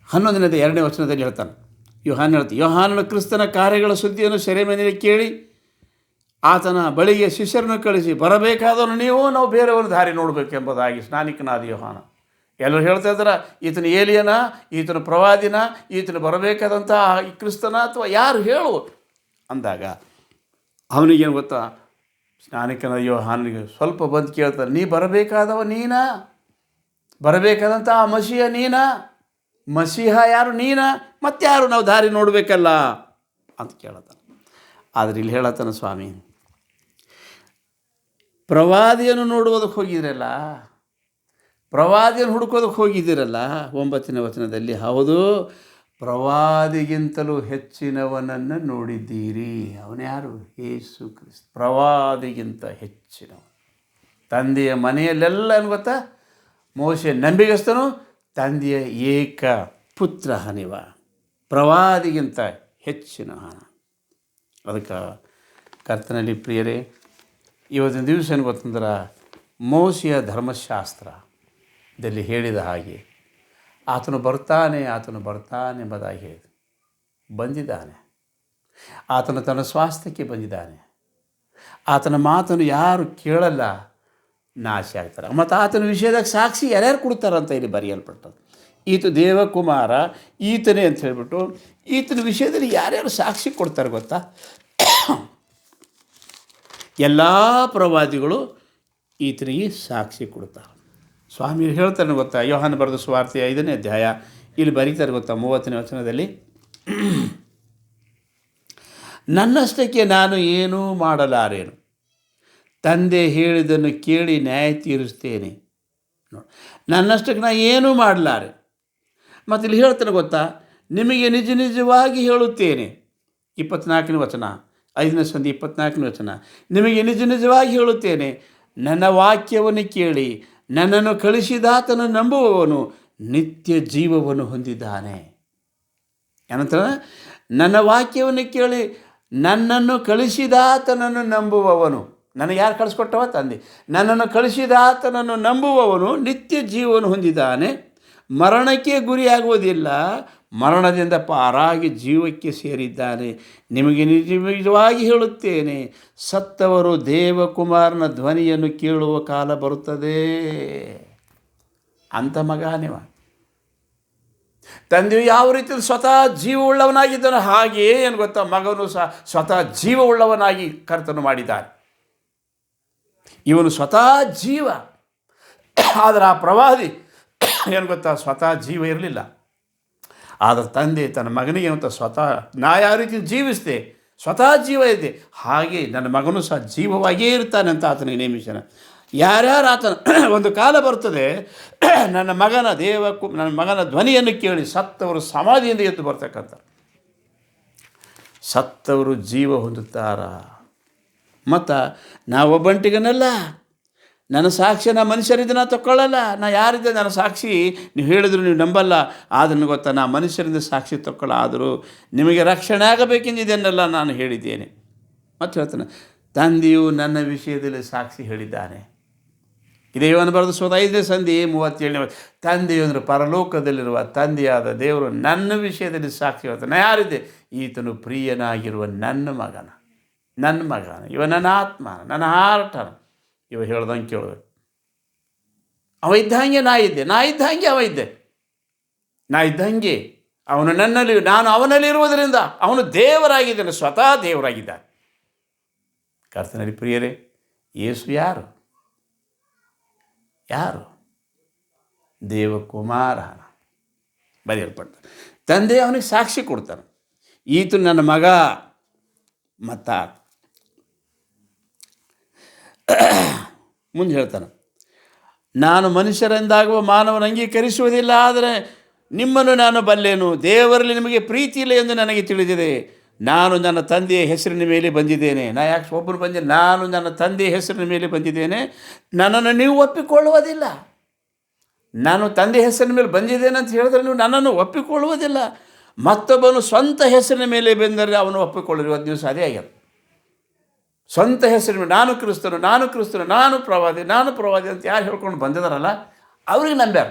11ನೇ 2ನೇ ವಚನದಲ್ಲಿ ಹೇಳ್ತಾನೆ. ಯೋಹಾನನ ಕ್ರಿಸ್ತನ ಕಾರ್ಯಗಳ ಸುದ್ದಿಯನ್ನು ಸೆರೆಮನೆಯಲ್ಲಿ ಕೇಳಿ ಆತನ ಬಳಿಗೆ ಶಿಷ್ಯರನ್ನು ಕಳಿಸಿ, ಬರಬೇಕಾದವನು ನೀವು, ನಾವು ಬೇರೆಯವ್ರ ದಾರಿ ನೋಡಬೇಕೆಂಬುದಾಗಿ ಸ್ನಾನಿಕನಾದ ಯೋಹಾನ. ಎಲ್ಲರೂ ಹೇಳ್ತಾ ಇದ್ದಾರೆ, ಈತನ ಏಲಿಯನ, ಈತನ ಪ್ರವಾದಿನ, ಈತನ ಬರಬೇಕಾದಂಥ ಈ ಕ್ರಿಸ್ತನ ಅಥವಾ ಯಾರು ಹೇಳು ಅಂದಾಗ ಅವನಿಗೇನು ಗೊತ್ತಾ? ಸ್ನಾನಿಕನಾದ ಯೋಹಾನನಿಗೆ ಸ್ವಲ್ಪ ಬಂದು ಕೇಳ್ತಾರೆ, ನೀ ಬರಬೇಕಾದವ ನೀನಾ? ಬರಬೇಕಾದಂಥ ಆ ಮಸೀಹ ನೀನಾ? ಮಸೀಹ ಯಾರು? ನೀನಾ? ಮತ್ತಾರು ನಾವು ದಾರಿ ನೋಡಬೇಕಲ್ಲ ಅಂತ ಕೇಳತ್ತಾನೆ. ಆದರೆ ಇಲ್ಲಿ ಹೇಳತ್ತಾನ ಸ್ವಾಮಿ, ಪ್ರವಾದಿಯನ್ನು ನೋಡುವುದಕ್ಕೆ ಹೋಗಿದ್ರಲ್ಲ, ಪ್ರವಾದಿಯನ್ನು ಹುಡುಕೋದಕ್ಕೆ ಹೋಗಿದ್ದೀರಲ್ಲ. 9ನೇ ವಚನದಲ್ಲಿ ಹೌದು, ಪ್ರವಾದಿಗಿಂತಲೂ ಹೆಚ್ಚಿನವನನ್ನು ನೋಡಿದ್ದೀರಿ. ಅವನ್ಯಾರು? ಯೇಸು ಕ್ರಿಸ್ತ. ಪ್ರವಾದಿಗಿಂತ ಹೆಚ್ಚಿನವ. ತಂದೆಯ ಮನೆಯಲ್ಲೆಲ್ಲ ಏನು ಗೊತ್ತಾ? ಮೋಶೆ ನಂಬಿಗಸ್ತನು, ತಂದೆಯ ಏಕ ಪುತ್ರ ಹನಿವ, ಪ್ರವಾದಿಗಿಂತ ಹೆಚ್ಚಿನ ಹಣ. ಅದಕ್ಕೆ ಕರ್ತನಲ್ಲಿ ಪ್ರಿಯರೇ, ಇವತ್ತಿನ ದಿವಸ ಏನು ಗೊತ್ತಂದ್ರೆ, ಮೋಶೆಯ ಧರ್ಮಶಾಸ್ತ್ರದಲ್ಲಿ ಹೇಳಿದ ಹಾಗೆ ಆತನು ಬರ್ತಾನೆ ಎಂಬುದಾಗಿ ಹೇಳಿದ. ಬಂದಿದ್ದಾನೆ. ಆತನು ತನ್ನ ಸ್ವಾಸ್ಥ್ಯಕ್ಕೆ ಬಂದಿದ್ದಾನೆ. ಆತನ ಮಾತನ್ನು ಯಾರು ಕೇಳಲ್ಲ, ನಾಶ ಆಗ್ತಾರೆ. ಮತ್ತು ಆತನ ವಿಷಯದಾಗ ಸಾಕ್ಷಿ ಯಾರ್ಯಾರು ಕೊಡ್ತಾರಂತ ಇಲ್ಲಿ ಬರೆಯಲ್ಪಟ್ಟದ್ದು. ಈತ ದೇವಕುಮಾರ ಈತನೇ ಅಂತ ಹೇಳಿಬಿಟ್ಟು ಈತನ ವಿಷಯದಲ್ಲಿ ಯಾರ್ಯಾರು ಸಾಕ್ಷಿ ಕೊಡ್ತಾರೆ ಗೊತ್ತಾ? ಎಲ್ಲ ಪ್ರವಾದಿಗಳು ಈತನಿಗೆ ಸಾಕ್ಷಿ ಕೊಡ್ತಾರೆ. ಸ್ವಾಮಿ ಹೇಳ್ತಾರೆ ಗೊತ್ತಾ? ಯೋಹಾನ ಬರೆದ ಸುವಾರ್ತೆ 5ನೇ ಅಧ್ಯಾಯ ಇಲ್ಲಿ ಬರೀತಾರೆ ಗೊತ್ತಾ? 30ನೇ ವಚನದಲ್ಲಿ, ನನ್ನಷ್ಟಕ್ಕೆ ನಾನು ಏನೂ ಮಾಡಲಾರೇನು, ತಂದೆ ಹೇಳಿದ್ದನ್ನು ಕೇಳಿ ನ್ಯಾಯ ತೀರಿಸ್ತೇನೆ. ನನ್ನಷ್ಟಕ್ಕೆ ನಾನು ಏನೂ ಮಾಡಲಾರೆ. ಮತ್ತು ಇಲ್ಲಿ ಹೇಳ್ತಾನೆ ಗೊತ್ತಾ? ನಿಮಗೆ ನಿಜ ನಿಜವಾಗಿ ಹೇಳುತ್ತೇನೆ. 24ನೇ ವಚನ, 5ನೇ ಸಂಧಿ 24ನೇ ವಚನ, ನಿಮಗೆ ನಿಜ ನಿಜವಾಗಿ ಹೇಳುತ್ತೇನೆ, ನನ್ನ ವಾಕ್ಯವನ್ನು ಕೇಳಿ ನನ್ನನ್ನು ಕಳಿಸಿದಾತನು ನಂಬುವವನು ನಿತ್ಯ ಜೀವವನ್ನು ಹೊಂದಿದ್ದಾನೆ. ಏನಂತ? ನನ್ನ ವಾಕ್ಯವನ್ನು ಕೇಳಿ ನನ್ನನ್ನು ಕಳಿಸಿದಾತನನ್ನು ನಂಬುವವನು. ನನಗೆ ಯಾರು ಕಳಿಸ್ಕೊಟ್ಟವ? ತಂದೆ. ನನ್ನನ್ನು ಕಳಿಸಿದಾತನನ್ನು ನಂಬುವವನು ನಿತ್ಯ ಜೀವವನ್ನು ಹೊಂದಿದ್ದಾನೆ, ಮರಣಕ್ಕೆ ಗುರಿಯಾಗುವುದಿಲ್ಲ, ಮರಣದಿಂದ ಪಾರಾಗಿ ಜೀವಕ್ಕೆ ಸೇರಿದ್ದಾನೆ. ನಿಮಗೆ ನಿಜವಾಗಿ ಹೇಳುತ್ತೇನೆ, ಸತ್ತವರು ದೇವಕುಮಾರನ ಧ್ವನಿಯನ್ನು ಕೇಳುವ ಕಾಲ ಬರುತ್ತದೆ. ಅಂಥ ಮಗ ನೀವ. ತಂದೆಯು ಯಾವ ರೀತಿಯಲ್ಲಿ ಸ್ವತಃ ಜೀವವುಳ್ಳವನಾಗಿದ್ದಾನೋ ಹಾಗೆಯೇ ಏನು ಗೊತ್ತಾ? ಮಗನು ಸಹ ಸ್ವತಃ ಜೀವವುಳ್ಳವನಾಗಿ ಕರ್ತನು ಮಾಡಿದ್ದಾನೆ. ಇವನು ಸ್ವತಃ ಜೀವ. ಆದರೆ ಆ ಪ್ರವಾದಿ ಏನು ಗೊತ್ತಾ? ಸ್ವತಃ ಜೀವ ಇರಲಿಲ್ಲ. ಆದರೆ ತಂದೆ ತನ್ನ ಮಗನಿಗೆ ಅಂತ ಸ್ವತಃ ನಾ ಯಾವ ರೀತಿ ಜೀವಿಸಿದೆ, ಸ್ವತಃ ಜೀವ ಇದೆ, ಹಾಗೆ ನನ್ನ ಮಗನು ಸಹ ಜೀವವಾಗಿಯೇ ಇರ್ತಾನೆ ಅಂತ ಆತನಿಗೆ ನೇಮಿಸನ. ಯಾರ್ಯಾರು ಆತನ ಒಂದು ಕಾಲ ಬರ್ತದೆ, ನನ್ನ ಮಗನ ಧ್ವನಿಯನ್ನು ಕೇಳಿ ಸತ್ತವರು ಸಮಾಧಿಯಿಂದ ಎದ್ದು ಬರ್ತಕ್ಕಂಥ, ಸತ್ತವರು ಜೀವ ಹೊಂದುತ್ತಾರ. ಮತ್ತು ನಾವೊಬ್ಬಂಟಿಗನಲ್ಲ, ನನ್ನ ಸಾಕ್ಷಿ ನಾ ಮನುಷ್ಯರಿಂದ ನಾ ತಗೊಳ್ಳಲ್ಲ. ನಾ ಯಾರಿದ್ದೆ ನನ್ನ ಸಾಕ್ಷಿ ನೀವು ಹೇಳಿದ್ರು ನೀವು ನಂಬಲ್ಲ. ಆದ್ರೆ ಗೊತ್ತಾ, ನಾ ಮನುಷ್ಯರಿಂದ ಸಾಕ್ಷಿ ತಗೊಳ್ಳ, ಆದರೂ ನಿಮಗೆ ರಕ್ಷಣೆ ಆಗಬೇಕೆಂದಿದ್ದೆನ್ನೆಲ್ಲ ನಾನು ಹೇಳಿದ್ದೇನೆ. ಮತ್ತು ಹೇಳ್ತಾನೆ, ತಂದೆಯು ನನ್ನ ವಿಷಯದಲ್ಲಿ ಸಾಕ್ಷಿ ಹೇಳಿದ್ದಾನೆ. ಇದೇ ಯೋಹಾನ ಬರೆದ 5ನೇ ಸಂಧಿ 37ನೇ. ತಂದೆಯು ಅಂದರೆ ಪರಲೋಕದಲ್ಲಿರುವ ತಂದೆಯಾದ ದೇವರು ನನ್ನ ವಿಷಯದಲ್ಲಿ ಸಾಕ್ಷಿ ಹೇಳ್ತಾನೆ. ನಾ ಯಾರಿದ್ದೆ? ಈತನು ಪ್ರಿಯನಾಗಿರುವ ನನ್ನ ಮಗನ, ಇವ ನನ್ನ ಆತ್ಮ, ನನ್ನ ಹಾರ್ಟನ. ಇವ ಹೇಳ್ದಂಗೆ ಕೇಳಬೇಕು. ಅವ ಇದ್ದಂಗೆ ನಾ ಇದ್ದೆ, ನಾ ಇದ್ದಂಗೆ ಅವ ಇದ್ದೆ, ನಾ ಇದ್ದಂಗೆ ಅವನು ನನ್ನಲ್ಲಿ, ನಾನು ಅವನಲ್ಲಿ ಇರುವುದರಿಂದ ಅವನು ದೇವರಾಗಿದ್ದಾನೆ, ಸ್ವತಃ ದೇವರಾಗಿದ್ದಾನೆ. ಕರ್ತನಲ್ಲಿ ಪ್ರಿಯರೇ, ಯೇಸು ಯಾರು? ದೇವಕುಮಾರ ಬರೆಯಲ್ಪಡ್ತಾನೆ. ತಂದೆ ಅವನಿಗೆ ಸಾಕ್ಷಿ ಕೊಡ್ತಾನೆ, ಈತ ನನ್ನ ಮಗ. ಮತ್ತ ಮುಂದೆ ಹೇಳ್ತಾನೆ, ನಾನು ಮನುಷ್ಯರಿಂದಾಗುವ ಮಾನವನ ಅಂಗೀಕರಿಸುವುದಿಲ್ಲ, ಆದರೆ ನಿಮ್ಮನ್ನು ನಾನು ಬಲ್ಲೆನು. ದೇವರಲ್ಲಿ ನಿಮಗೆ ಪ್ರೀತಿ ಇಲ್ಲ ಎಂದು ನನಗೆ ತಿಳಿದಿದೆ. ನಾನು ನನ್ನ ತಂದೆಯ ಹೆಸರಿನ ಮೇಲೆ ಬಂದಿದ್ದೇನೆ. ನಾ ಯಾಕೆ ಒಬ್ಬರು ಬಂದೆ? ನಾನು ನನ್ನ ತಂದೆಯ ಹೆಸರಿನ ಮೇಲೆ ಬಂದಿದ್ದೇನೆ. ನನ್ನನ್ನು ನೀವು ಒಪ್ಪಿಕೊಳ್ಳುವುದಿಲ್ಲ. ನಾನು ತಂದೆ ಹೆಸರಿನ ಮೇಲೆ ಬಂದಿದ್ದೇನೆ ಅಂತ ಹೇಳಿದ್ರೆ ನೀವು ನನ್ನನ್ನು ಒಪ್ಪಿಕೊಳ್ಳುವುದಿಲ್ಲ. ಮತ್ತೊಬ್ಬನು ಸ್ವಂತ ಹೆಸರಿನ ಮೇಲೆ ಬಂದರೆ ಅವನು ಒಪ್ಪಿಕೊಳ್ಳಿರುವ ಇವತ್ತು ದಿವಸ ಅದೇ ಆಗ್ಯದ. ಸ್ವಂತ ಹೆಸರಿನ ಮೇಲೆ ನಾನು ಕ್ರಿಸ್ತನು, ನಾನು ಪ್ರವಾದಿ ಅಂತ ಯಾರು ಹೇಳ್ಕೊಂಡು ಬಂದಿದಾರಲ್ಲ ಅವ್ರಿಗೆ ನಂಬ್ಯಾರ.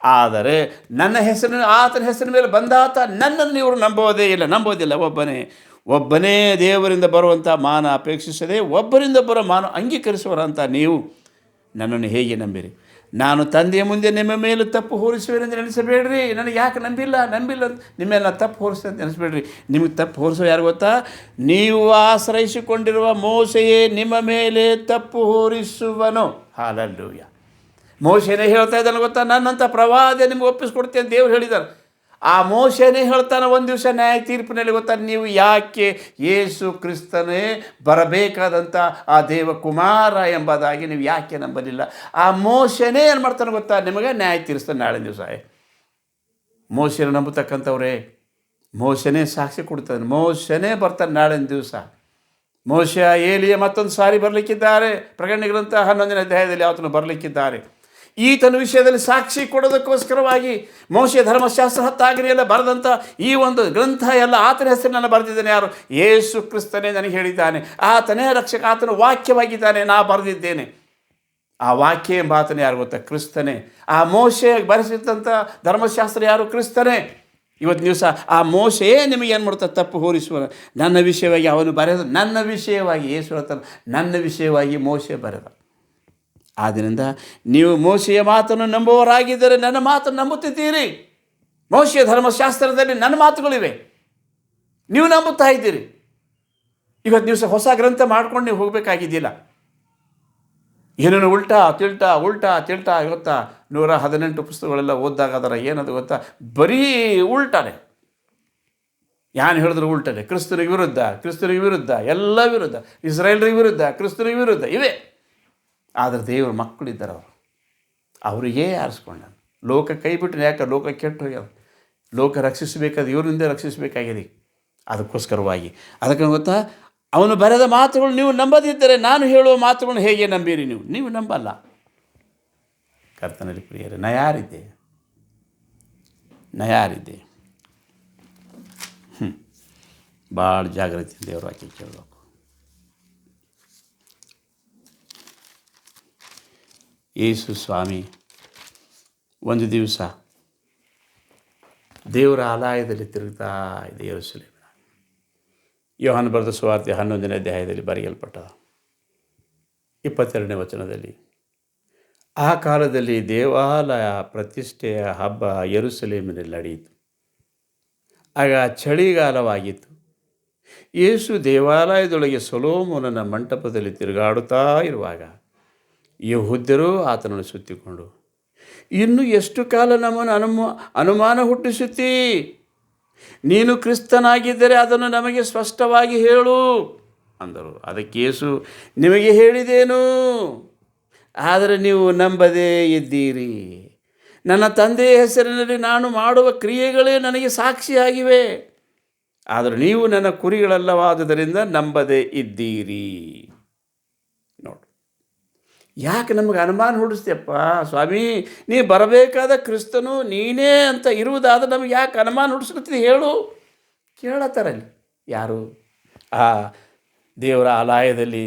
ಆದರೆ ನನ್ನ ಹೆಸರಿನ, ಆತನ ಹೆಸರಿನ ಮೇಲೆ ಬಂದಾತ ನನ್ನನ್ನು ಇವರು ನಂಬೋದಿಲ್ಲ. ಒಬ್ಬನೇ ದೇವರಿಂದ ಬರುವಂಥ ಮಾನ ಅಪೇಕ್ಷಿಸದೆ ಒಬ್ಬರಿಂದ ಬರೋ ಮಾನ ಅಂಗೀಕರಿಸುವರಂತ ನೀವು ನನ್ನನ್ನು ಹೇಗೆ ನಂಬಿರಿ? ನಾನು ತಂದೆಯ ಮುಂದೆ ನಿಮ್ಮ ಮೇಲೆ ತಪ್ಪು ಹೊರಿಸುವೆನೆಂದು ನೆನೆಸಬೇಡ್ರಿ. ನನಗೆ ಯಾಕೆ ನಂಬಿಲ್ಲ ನಿಮ್ಮೇಲೆ ನಾನು ತಪ್ಪು ಹೊರಿಸ್ತೇನೆ ಅಂತ ನೆನೆಸಬೇಡ್ರಿ. ನಿಮಗೆ ತಪ್ಪು ಹೊರಿಸೋ ಯಾರು ಗೊತ್ತಾ? ನೀವು ಆಶ್ರಯಿಸಿಕೊಂಡಿರುವ ಮೋಶೆಯೇ ನಿಮ್ಮ ಮೇಲೆ ತಪ್ಪು ಹೊರಿಸುವನು. ಹಾಲೆಲೂಯಾ. ಮೋಶೆನೇ ಹೇಳ್ತಾ ಇದ್ದಾನೆ ಗೊತ್ತಾ, ನನ್ನಂಥ ಪ್ರವಾದಿ ನಿಮ್ಗೆ ಒಪ್ಪಿಸ್ಕೊಡ್ತೀನಿ ಅಂತ ದೇವ್ರು ಹೇಳಿದ್ದಾರೆ. ಆ ಮೋಶೆನೇ ಹೇಳ್ತಾನೆ ಒಂದು ದಿವಸ ನ್ಯಾಯ ತೀರ್ಪಿನಲ್ಲಿ ಗೊತ್ತಾ, ನೀವು ಯಾಕೆ ಯೇಸು ಕ್ರಿಸ್ತನೇ ಬರಬೇಕಾದಂಥ ಆ ದೇವಕುಮಾರ ಎಂಬುದಾಗಿ ನೀವು ಯಾಕೆ ನಂಬಲಿಲ್ಲ? ಆ ಮೋಶೆನೇ ಏನು ಮಾಡ್ತಾನೆ ಗೊತ್ತಾ, ನಿಮಗೆ ನ್ಯಾಯ ತೀರಿಸ್ತಾನೆ ನಾಳೆ ದಿವಸ. ಮೋಶೆನ ನಂಬತಕ್ಕಂಥವ್ರೇ, ಮೋಶೆನೇ ಸಾಕ್ಷಿ ಕೊಡ್ತಾನೆ, ಮೋಶೆನೇ ಬರ್ತಾನೆ ನಾಳಿನ ದಿವಸ. ಮೋಶೆ, ಏಲಿಯ ಮತ್ತೊಂದು ಸಾರಿ ಬರಲಿಕ್ಕಿದ್ದಾರೆ. ಪ್ರಕಟಣೆ ಗ್ರಂಥ 11ನೇ ಅಧ್ಯಾಯದಲ್ಲಿ ಆತನು ಬರಲಿಕ್ಕಿದ್ದಾರೆ. ಈತನ ವಿಷಯದಲ್ಲಿ ಸಾಕ್ಷಿ ಕೊಡೋದಕ್ಕೋಸ್ಕರವಾಗಿ ಮೋಶೆ ಧರ್ಮಶಾಸ್ತ್ರ 10 ಆಜ್ಞೆಯೆಲ್ಲ ಬರೆದಂಥ ಈ ಒಂದು ಗ್ರಂಥ ಎಲ್ಲ ಆತನ ಹೆಸರಿನಲ್ಲಿ ಬರೆದಿದ್ದಾನೆ. ಯಾರು? ಯೇಸು ಕ್ರಿಸ್ತನೇ ನನಗೆ ಹೇಳಿದ್ದಾನೆ. ಆತನೇ ರಕ್ಷಕ, ಆತನ ವಾಕ್ಯವಾಗಿದ್ದಾನೆ, ನಾ ಬರೆದಿದ್ದೇನೆ. ಆ ವಾಕ್ಯ ಎಂಬ ಆತನೇ ಯಾರು ಗೊತ್ತಾ? ಕ್ರಿಸ್ತನೇ. ಆ ಮೋಶೆ ಬರೆಸಿದಂಥ ಧರ್ಮಶಾಸ್ತ್ರ ಯಾರು? ಕ್ರಿಸ್ತನೇ. ಇವತ್ತು ದಿವಸ ಆ ಮೋಶೆಯೇ ನಿಮಗೆ ಏನು ಮಾಡ್ತಾರೆ? ತಪ್ಪು ಹೋರಿಸುವ. ನನ್ನ ವಿಷಯವಾಗಿ ಅವನು ಬರೆದ, ನನ್ನ ವಿಷಯವಾಗಿ ಯೇಸು ಹೇಳ್ತಾನೆ, ನನ್ನ ವಿಷಯವಾಗಿ ಮೋಶೆ ಬರೆದ. ಆದ್ದರಿಂದ ನೀವು ಮೋಶೆಯ ಮಾತನ್ನು ನಂಬುವವರಾಗಿದ್ದರೆ ನನ್ನ ಮಾತನ್ನು ನಂಬುತ್ತಿದ್ದೀರಿ. ಮೋಶೆಯ ಧರ್ಮಶಾಸ್ತ್ರದಲ್ಲಿ ನನ್ನ ಮಾತುಗಳಿವೆ, ನೀವು ನಂಬುತ್ತಾ ಇದ್ದೀರಿ. ಇವತ್ತು ದಿವಸ ಹೊಸ ಗ್ರಂಥ ಮಾಡ್ಕೊಂಡು ನೀವು ಹೋಗಬೇಕಾಗಿದ್ದಿಲ್ಲ. ಏನೇನು ಉಲ್ಟಾ ತಿಳ್ಟಾ ಗೊತ್ತಾ? 118 ಪುಸ್ತಕಗಳೆಲ್ಲ ಓದಿದಾಗ ಅದರ ಏನದು ಗೊತ್ತಾ? ಬರೀ ಉಲ್ಟಾನೆ. ಯಾನು ಹೇಳಿದ್ರು ಉಲ್ಟನೆ. ಕ್ರಿಸ್ತನಿಗೆ ವಿರುದ್ಧ, ಎಲ್ಲ ವಿರುದ್ಧ. ಇಸ್ರಾಯೇಲ್ರಿಗೆ ವಿರುದ್ಧ, ಕ್ರಿಸ್ತನಿಗೆ ವಿರುದ್ಧ ಇವೆ. ಆದರೆ ದೇವರ ಮಕ್ಕಳಿದ್ದಾರೆ, ಅವರಿಗೇ ಆರಿಸ್ಕೊಂಡ. ಲೋಕ ಕೈ ಬಿಟ್ಟು ಯಾಕೆ? ಲೋಕ ಕೆಟ್ಟು ಹೋಗ್ಯದ. ಲೋಕ ರಕ್ಷಿಸಬೇಕಾದ ಇವರಿಂದ ರಕ್ಷಿಸಬೇಕಾಗಿದೆ. ಅದಕ್ಕೋಸ್ಕರವಾಗಿ ಅದಕ್ಕೆ ಗೊತ್ತಾ, ಅವನು ಬರೆದ ಮಾತುಗಳು ನೀವು ನಂಬದಿದ್ದರೆ ನಾನು ಹೇಳುವ ಮಾತುಗಳನ್ನು ಹೇಗೆ ನಂಬೀರಿ? ನೀವು ನಂಬಲ್ಲ. ಕರ್ತನಲ್ಲಿ ಪ್ರಿಯರೇ, ನಾ ಯಾರಿದ್ದೆ? ಭಾಳ ಜಾಗ್ರತೆ ದೇವರ ವಾಕ್ಯ ಕೇಳಬೇಕು. ಯೇಸು ಸ್ವಾಮಿ ಒಂದು ದಿವಸ ದೇವರ ಆಲಯದಲ್ಲಿ ತಿರುಗ್ತಾ ಇದೆ ಯೆರೂಸಲೇಮಿನ. ಯೋಹಾನ ಬರೆದ ಸುವಾರ್ತೆ 11ನೇ ಅಧ್ಯಾಯದಲ್ಲಿ ಬರೆಯಲ್ಪಟ್ಟ 22ನೇ ವಚನದಲ್ಲಿ, ಆ ಕಾಲದಲ್ಲಿ ದೇವಾಲಯ ಪ್ರತಿಷ್ಠೆಯ ಹಬ್ಬ ಯೆರೂಸಲೇಮಿನಲ್ಲಿ ನಡೆಯಿತು. ಆಗ ಚಳಿಗಾಲವಾಗಿತ್ತು. ಯೇಸು ದೇವಾಲಯದೊಳಗೆ ಸೊಲೊಮೋನನ ಮಂಟಪದಲ್ಲಿ ತಿರುಗಾಡುತ್ತಾ ಇರುವಾಗ ಯೆಹೂದ್ಯರು ಆತನನ್ನು ಸುತ್ತಿಕೊಂಡು, ಇನ್ನು ಎಷ್ಟು ಕಾಲ ನಮ್ಮನ್ನು ಅನುಮಾನ ಹುಟ್ಟಿಸುತ್ತೀ? ನೀನು ಕ್ರಿಸ್ತನಾಗಿದ್ದರೆ ಅದನ್ನು ನಮಗೆ ಸ್ಪಷ್ಟವಾಗಿ ಹೇಳು ಅಂದರು. ಅದಕ್ಕೆ ಯೇಸು, ನಿಮಗೆ ಹೇಳಿದೇನು, ಆದರೆ ನೀವು ನಂಬದೇ ಇದ್ದೀರಿ. ನನ್ನ ತಂದೆಯ ಹೆಸರಿನಲ್ಲಿ ನಾನು ಮಾಡುವ ಕ್ರಿಯೆಗಳೇ ನನಗೆ ಸಾಕ್ಷಿಯಾಗಿವೆ, ಆದರೆ ನೀವು ನನ್ನ ಕುರಿಗಳಲ್ಲವಾದುದರಿಂದ ನಂಬದೇ ಇದ್ದೀರಿ. ನೋಡು, ಯಾಕೆ ನಮಗೆ ಅನುಮಾನ ಹುಡಿಸ್ತೀಯಪ್ಪ ಸ್ವಾಮಿ? ನೀ ಬರಬೇಕಾದ ಕ್ರಿಸ್ತನು ನೀನೇ ಅಂತ ಇರುವುದಾದ್ರೆ ನಮಗೆ ಯಾಕೆ ಅನುಮಾನ ಹುಡಿಸ್ಕೊತೀವಿ ಹೇಳು? ಕೇಳತ್ತಾರಲ್ಲಿ ಯಾರು? ಆ ದೇವರ ಆಲಯದಲ್ಲಿ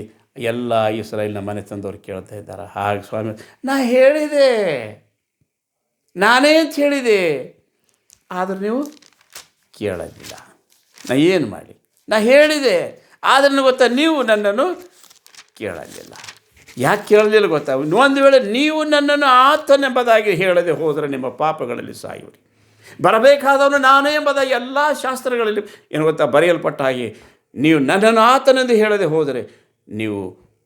ಎಲ್ಲ ಇಸ್ರಾಯೇಲಿನ ಮನೆ ತಂದವರು ಕೇಳ್ತಾ ಇದ್ದಾರೆ. ಹಾಗೆ ಸ್ವಾಮಿ, ನಾನೇ ಅಂತ ಹೇಳಿದೆ, ಆದರೆ ನೀವು ಕೇಳಲಿಲ್ಲ. ನಾ ಏನು ಮಾಡಿ? ನಾ ಹೇಳಿದೆ, ಆದರೆ ಗೊತ್ತಾ, ನೀವು ನನ್ನನ್ನು ಕೇಳಲಿಲ್ಲ. ಯಾಕೆ ಕೇಳಲಿಲ್ಲ ಗೊತ್ತಾ? ಒಂದು ವೇಳೆ ನೀವು ನನ್ನನ್ನು ಆತನೆಂಬುದಾಗಿ ಹೇಳದೆ ಹೋದರೆ ನಿಮ್ಮ ಪಾಪಗಳಲ್ಲಿ ಸಾಯುವಿರಿ. ಬರಬೇಕಾದವನು ನಾನೇ ಎಂಬುದಾಗಿ ಎಲ್ಲ ಶಾಸ್ತ್ರಗಳಲ್ಲಿ ಏನು ಗೊತ್ತಾ ಬರೆಯಲ್ಪಟ್ಟ ಹಾಗೆ ನೀವು ನನ್ನನ್ನು ಆತನೆಂದು ಹೇಳದೆ ಹೋದರೆ ನೀವು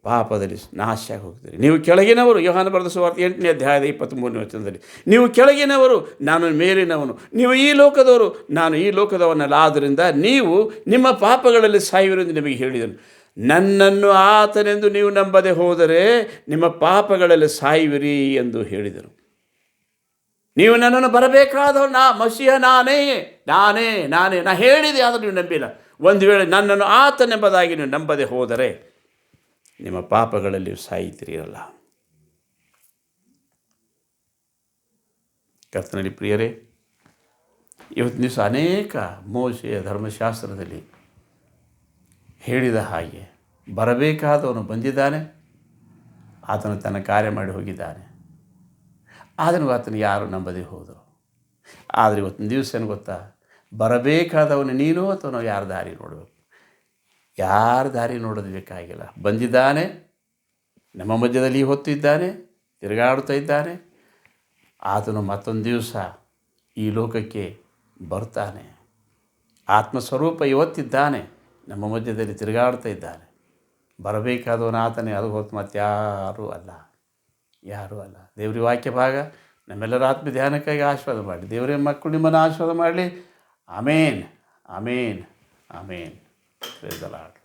ಪಾಪದಲ್ಲಿ ನಾಶ ಆಗಿ ಹೋಗ್ತೀರಿ. ನೀವು ಕೆಳಗಿನವರು, ಯೋಹಾನ ಬರೆದ ಸುವಾರ್ತೆ 8ನೇ ಅಧ್ಯಾಯದ 23ನೇ ವಚನದಲ್ಲಿ, ನೀವು ಕೆಳಗಿನವರು ನಾನು ಮೇಲಿನವನು, ನೀವು ಈ ಲೋಕದವರು ನಾನು ಈ ಲೋಕದವನಲ್ಲ, ಆದ್ದರಿಂದ ನೀವು ನಿಮ್ಮ ಪಾಪಗಳಲ್ಲಿ ಸಾಯುವಿರೆಂದು ನಿಮಗೆ ಹೇಳಿದನು. ನನ್ನನ್ನು ಆತನೆಂದು ನೀವು ನಂಬದೆ ಹೋದರೆ ನಿಮ್ಮ ಪಾಪಗಳಲ್ಲಿ ಸಾಯುವಿರಿ ಎಂದು ಹೇಳಿದನು. ನೀವು ನನ್ನನ್ನು ಬರಬೇಕಾದವರು ಮಸಿಹ ನಾನೇ ನಾನೇ ನಾನೇ ನಾ ಹೇಳಿದೆ, ಆದರೆ ನೀವು ನಂಬಿಲ್ಲ. ಒಂದು ವೇಳೆ ನನ್ನನ್ನು ಆತನೆಂಬುದಾಗಿ ನೀವು ನಂಬದೆ ಹೋದರೆ ನಿಮ್ಮ ಪಾಪಗಳಲ್ಲಿ ಸಾಯುತ್ತೀರಲ್ಲ. ಕರ್ತನಲ್ಲಿ ಪ್ರಿಯರೇ, ಇವತ್ತು ದಿವಸ ಅನೇಕ ಮೋಶೆಯ ಧರ್ಮಶಾಸ್ತ್ರದಲ್ಲಿ ಹೇಳಿದ ಹಾಗೆ ಬರಬೇಕಾದವನು ಬಂದಿದ್ದಾನೆ, ಆತನು ತನ್ನ ಕಾರ್ಯ ಮಾಡಿ ಹೋಗಿದ್ದಾನೆ. ಆದರೂ ಆತನು ಯಾರು ನಂಬದೇ ಹೋದರು. ಆದರೆ ಇವತ್ತಿನ ದಿವಸ ಏನು ಗೊತ್ತಾ, ಬರಬೇಕಾದವನು ನೀನು ಅಥವಾ ನಾವು ಯಾರ ದಾರಿ ನೋಡಬೇಕು? ಯಾರ ದಾರಿ ನೋಡೋದು ಬೇಕಾಗಿಲ್ಲ. ಬಂದಿದ್ದಾನೆ, ನಮ್ಮ ಮಧ್ಯದಲ್ಲಿ ಹೊತ್ತಿದ್ದಾನೆ, ತಿರುಗಾಡುತ್ತಾ ಇದ್ದಾನೆ. ಆತನು ಮತ್ತೊಂದು ದಿವಸ ಈ ಲೋಕಕ್ಕೆ ಬರ್ತಾನೆ. ಆತ್ಮಸ್ವರೂಪ ಇವತ್ತಿದ್ದಾನೆ, ನಮ್ಮ ಮಧ್ಯದಲ್ಲಿ ತಿರುಗಾಡ್ತಾ ಇದ್ದಾನೆ. ಬರಬೇಕಾದವನು ಆತನೇ, ಅದು ಹೊತ್ತು ಮತ್ತು ಯಾರೂ ಅಲ್ಲ, ಯಾರೂ ಅಲ್ಲ. ದೇವ್ರ ವಾಕ್ಯ ಭಾಗ ನಮ್ಮೆಲ್ಲರ ಆತ್ಮ ಧ್ಯಾನಕ್ಕಾಗಿ ಆಶೀರ್ವಾದ ಮಾಡಿ. ದೇವರೇ ಮಕ್ಕಳು ನಿಮ್ಮನ್ನು ಆಶೀರ್ವಾದ ಮಾಡಲಿ. Amen, amen, amen. Praise the lord.